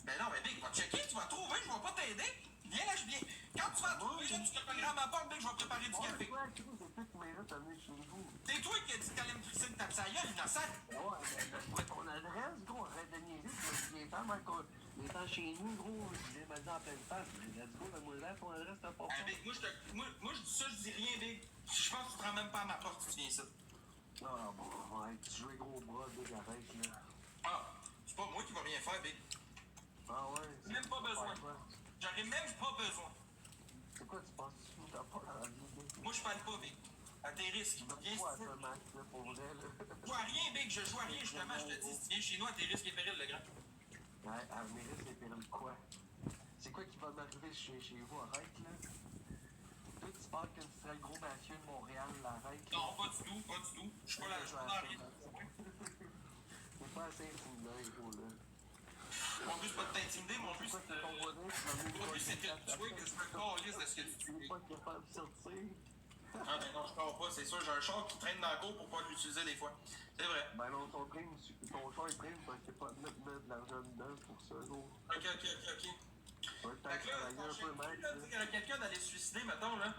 Ben non, mais Big, va checker, tu vas trouver, je vais pas t'aider. Viens là, je viens. Quand tu vas trouver, là, tu te cogneras à ma porte, Big, je vais préparer du café. Ouais, c'est toi qui mérite d'amener chez vous. C'est toi qui as dit que t'allais me fixer une tape sa gueule, innocent. Ouais, ben, ton adresse, gros, arrête de niaiser. Les temps, les temps chez nous, gros, je viens me dire en pleine face. Let's go, donne-moi là, ton adresse, t'as pas Hey, Big, moi, je dis ça, je dis rien, Big. Je pense que tu te rends même pas à ma porte si tu viens ici. Ah, bon, ouais, tu joues gros bras, Big, arrête, là. Ah, c'est pas moi qui va rien faire, Big. Ah, ouais. Même pas besoin. J'aurais même pas besoin. C'est quoi, tu penses que t'as pas dans la vie, Big? Moi, je parle pas, Big. À tes risques. Viens Quoi, ici. ça, Max, là, pour vrai, là? Je joue à rien, Big, je joue à rien, justement, je te dis. Si tu viens chez nous, à tes risques et périls, le grand. Ouais, à mérite, c'est péril quoi? C'est quoi qui va m'arriver chez vous? Arrête, là. Toi, tu parles que tu serais le gros mafieux de Montréal, l'arrête, là. Non, pas du tout, pas du tout. Je suis pas là, je suis pas dans rien. C'est pas assez intimidant, gros, là. Mon but, c'est pas de t'intimider, mon but, c'est de... Mon but, c'est de te tuer, que je me calisse de ce que tu Tu fais. n'es pas capable de sortir. Ah, ben non, je pars pas, c'est sûr, j'ai un char qui traîne dans la cour pour pas l'utiliser des fois. C'est vrai. Ben non, ton char est prime parce qu'il n'y a pas de mettre de l'argent dedans pour ça, gros. Ok. Ouais, Fait t'as que là, travaillé un peu, mec, là. il y a quelqu'un d'aller se suicider, mettons, là.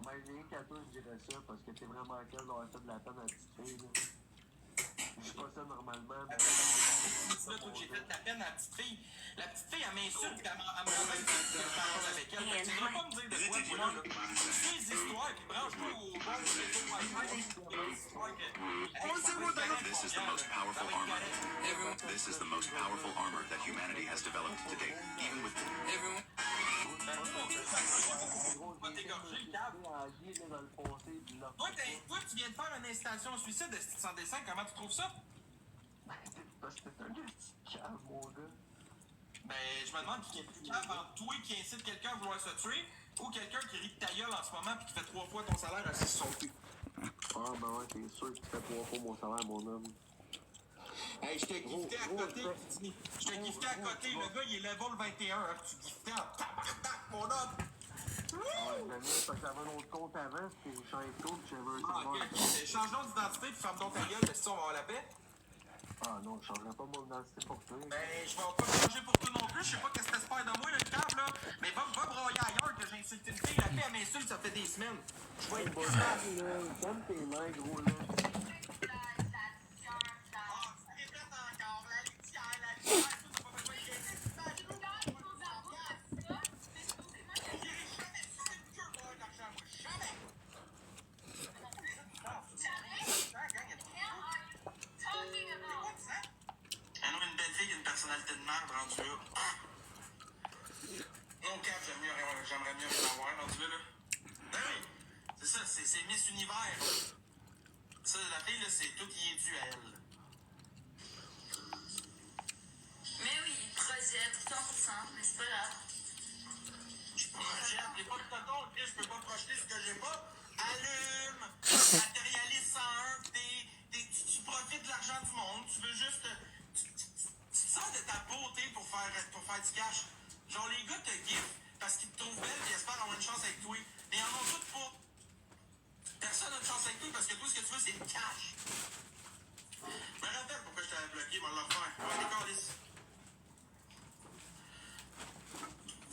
Ben, rien qu'à toi, je dirais ça parce que t'es vraiment calme d'avoir fait de la peine à la petite fille, là. Je dis pas ça normalement, mais... Là, toi, j'ai fait de la peine à la petite fille. La petite fille, elle m'insulte, puis elle me ramène que je parle avec elle. Fait que tu devrais pas me dire de quoi, moi, là. Suis les histoires, puis branche-toi au bon réseau Wi-Fi. This is the most powerful armor. This is the most powerful armor that humanity has developed to date, even with... Va t'égorger, le câble. Toi, tu viens de faire une incitation suicide de sans dessin. Comment tu trouves ça? Parce que t'es un petit calme, mon gars. Ben, je me demande qui est plus calme entre toi qui incite quelqu'un à vouloir se tuer ou quelqu'un qui rit de ta gueule en ce moment puis qui fait 3 fois ton salaire assis sur son cul. Ah, ben ouais, t'es sûr que tu fais 3 fois mon salaire, mon homme. Hey, je t'ai gifté à côté, Pitini. Je t'ai gifté à côté. Le gars, il est level 21. Hein. Tu giftais en tabarnak, mon homme. Ouais, ben là, parce que j'avais un autre compte avant, c'était j'ai changé de compte, j'avais un Ah, serveur. ok. Change donc d'identité puis ferme donc ta gueule. Si on va avoir la paix. Ah non, je changerais pas mon identité pour toi. Ben, je vais pas changer pour toi non plus. Je sais pas qu'est-ce que t'espères de moi, le câble, là. Mais va broyer ailleurs que j'ai insulté une fille. La fille, elle m'insulte, ça fait des semaines. Je vais être Là, comme tes mains, gros, là. Une belle fille, une personnalité de merde rendue là. Non, Cap, j'aimerais mieux rien avoir rendu là. Ben oui, c'est ça, c'est Miss Univers. Ça, la fille, là, c'est tout qui est dû à elle. Mais oui, projette 100%, mais c'est pas grave. Je projette, j'ai pas de tonton, je peux pas projeter ce que j'ai pas. Allume! Matérialise 101, t'es tu veux juste. Tu sors de ta beauté pour faire du cash. Genre, les gars te giffent parce qu'ils te trouvent belle et espèrent avoir une chance avec toi. Mais ils en ont toutes pas. Personne n'a de chance avec toi parce que toi, ce que tu veux, c'est le cash. Je me rappelle pourquoi je t'avais bloqué, mais on va le refaire. Ouais, d'accord, ici.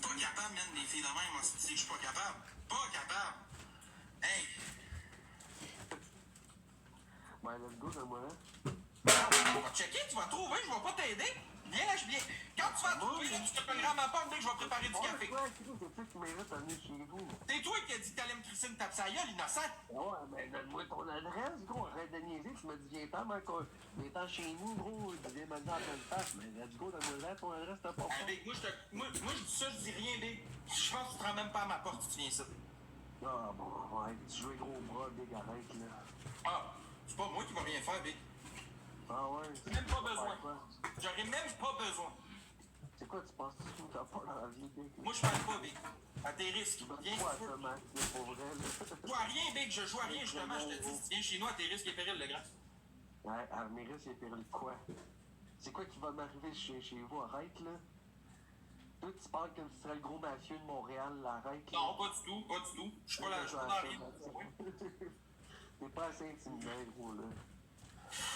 Pas capable, man, des filles de même, moi, c'est que je suis pas capable. Pas capable. Hey. Ben, let's go, donne-moi là. Tu vas checker, tu vas trouver, je vais pas t'aider. Viens là, je viens. Quand tu vas trouver, là, tu te cogneras à ma porte dès que je vais préparer du café. Ouais, c'est ça qui mérite d'amener chez vous. C'est toi qui as dit que t'allais me crisser une tape sa gueule, innocent. Ouais, ben donne-moi ton adresse, gros, arrête de niaiser, tu me dis viens-t'en, mais encore, viens-t'en chez nous, gros, tu viens me dire à pleine face, mais let's go, donne-moi là ton adresse, t'as pas Ah, Big, moi, je dis ça, je dis rien, Big. Je pense que tu te rends même pas à ma porte, tu viens ça. Ah bon, ouais, tu joues les gros bras, Big, arrête, là. Ah, c'est pas moi qui va rien faire, Big. Ah ouais? Même pas besoin. J'aurais même pas besoin. C'est quoi, tu penses que tu t'as pas dans la vie, Big? Moi, je parle pas, Big. À tes risques. Tu Viens, quoi, si tu veux. Thomas, c'est pour vrai, là? Je joue à rien, Big, je joue à rien, justement, je te dis. Viens chez nous à tes risques et périls, le grand. Ouais, Arméris, c'est péril de quoi? C'est quoi qui va m'arriver chez vous? Arrête, là. Toi, tu parles comme si tu serais le gros mafieux de Montréal, là. Arrête, là. Non, pas du tout, pas du tout. Je suis pas là, je suis pas dans rien. T'es pas assez intimidant, gros, là.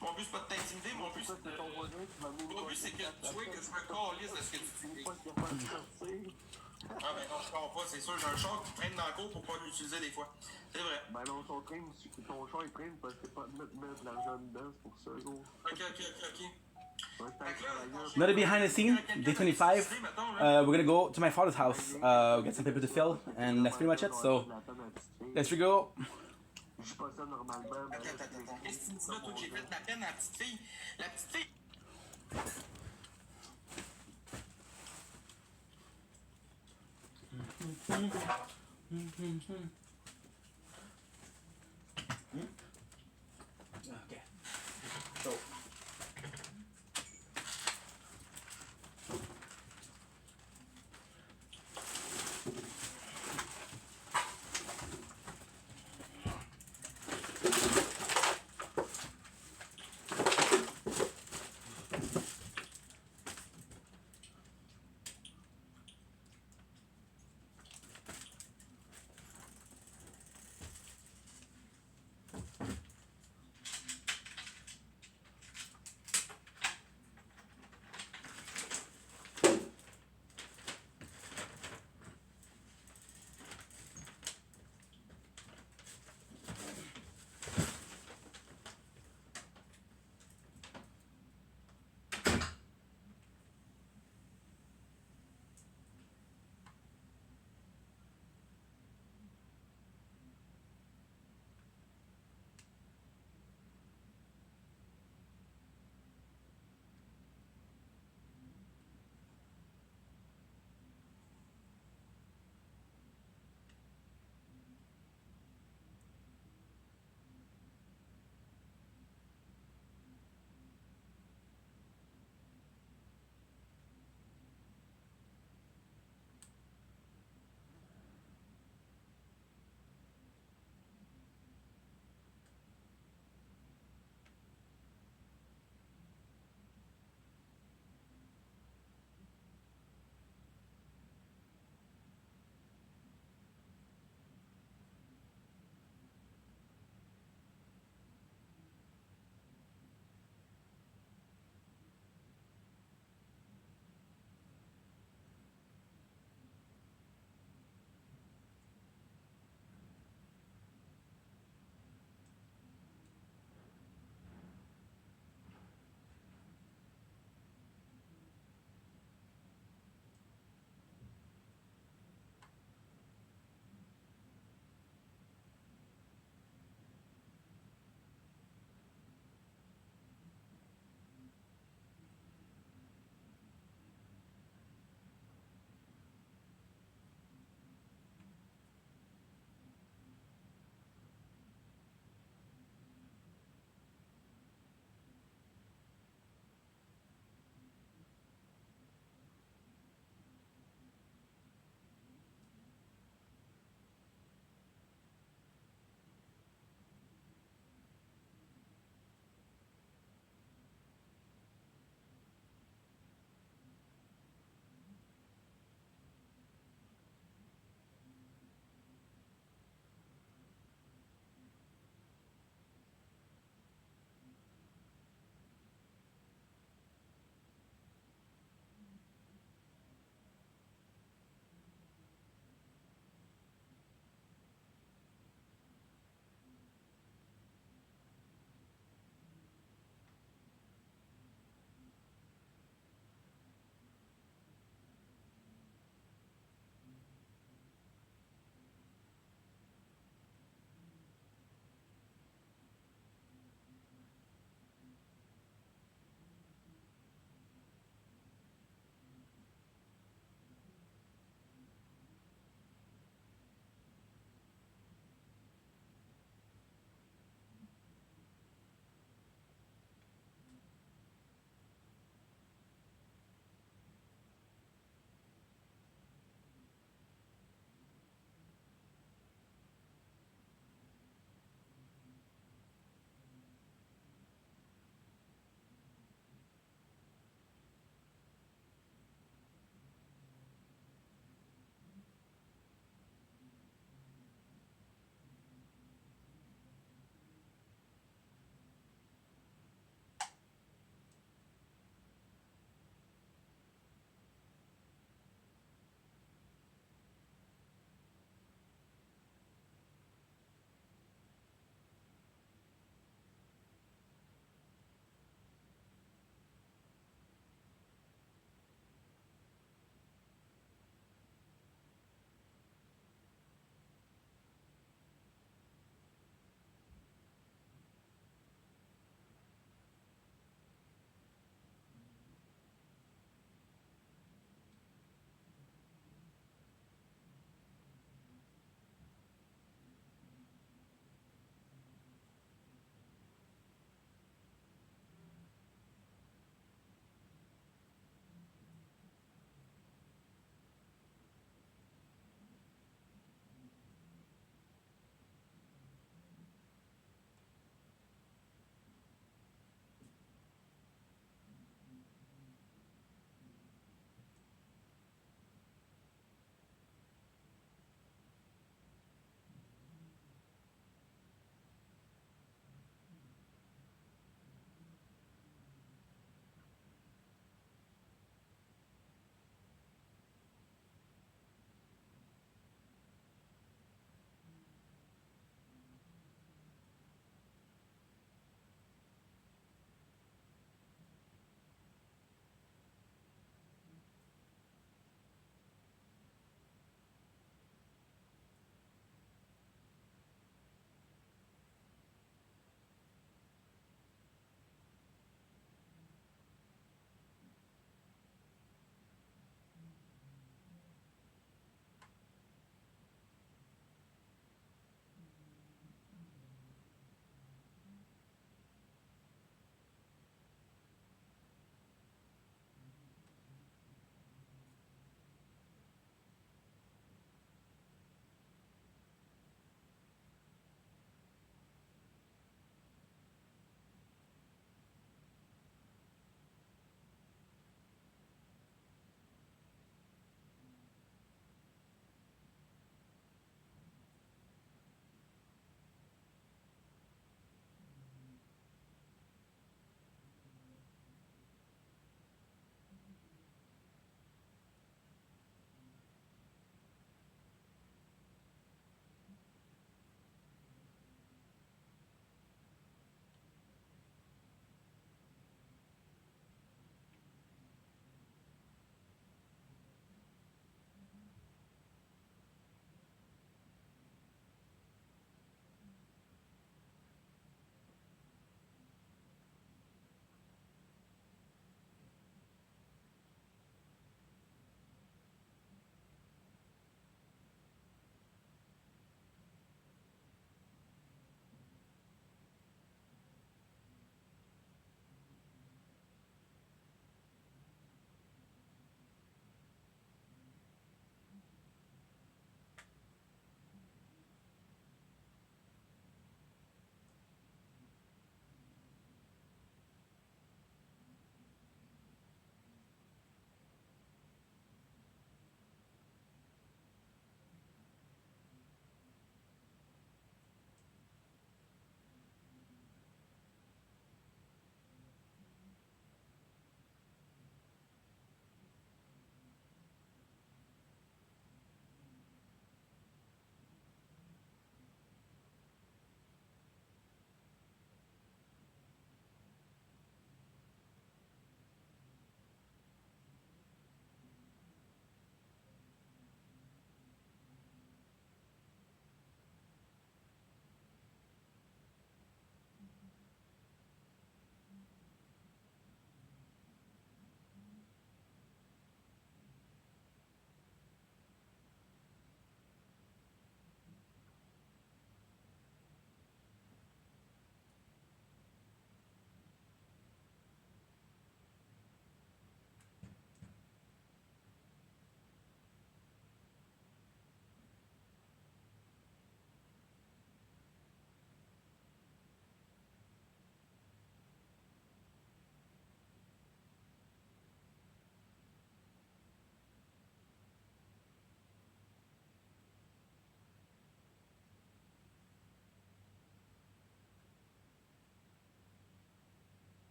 Mon but, c'est pas de t'intimider, mon but, C'est c'est de... ton voisin qui va Mon but, c'est que tu vois que je me calisse de ce que tu C'est dis. pas capable de sortir. Ah, ben non, je comprends pas, c'est sûr, j'ai un char qui traîne dans le cours pour pas l'utiliser des fois. C'est vrai. Ben non, ton char, il traîne parce que t'es pas mettre de l'argent dedans, c'est pour ça, gros. Ok. Ouais, t'as un travailleur. Another behind the scene, day 25. We're gonna go to my father's house, get some paper to fill, and that's pretty much it. So let's go. Je suis pas ça normalement. Attends. Qu'est-ce que tu me dis là, toi, que j'ai fait de la peine à la petite fille? La petite fille... Okay. So.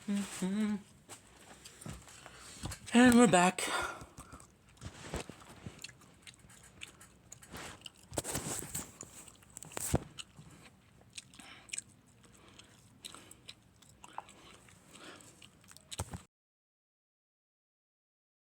And we're back.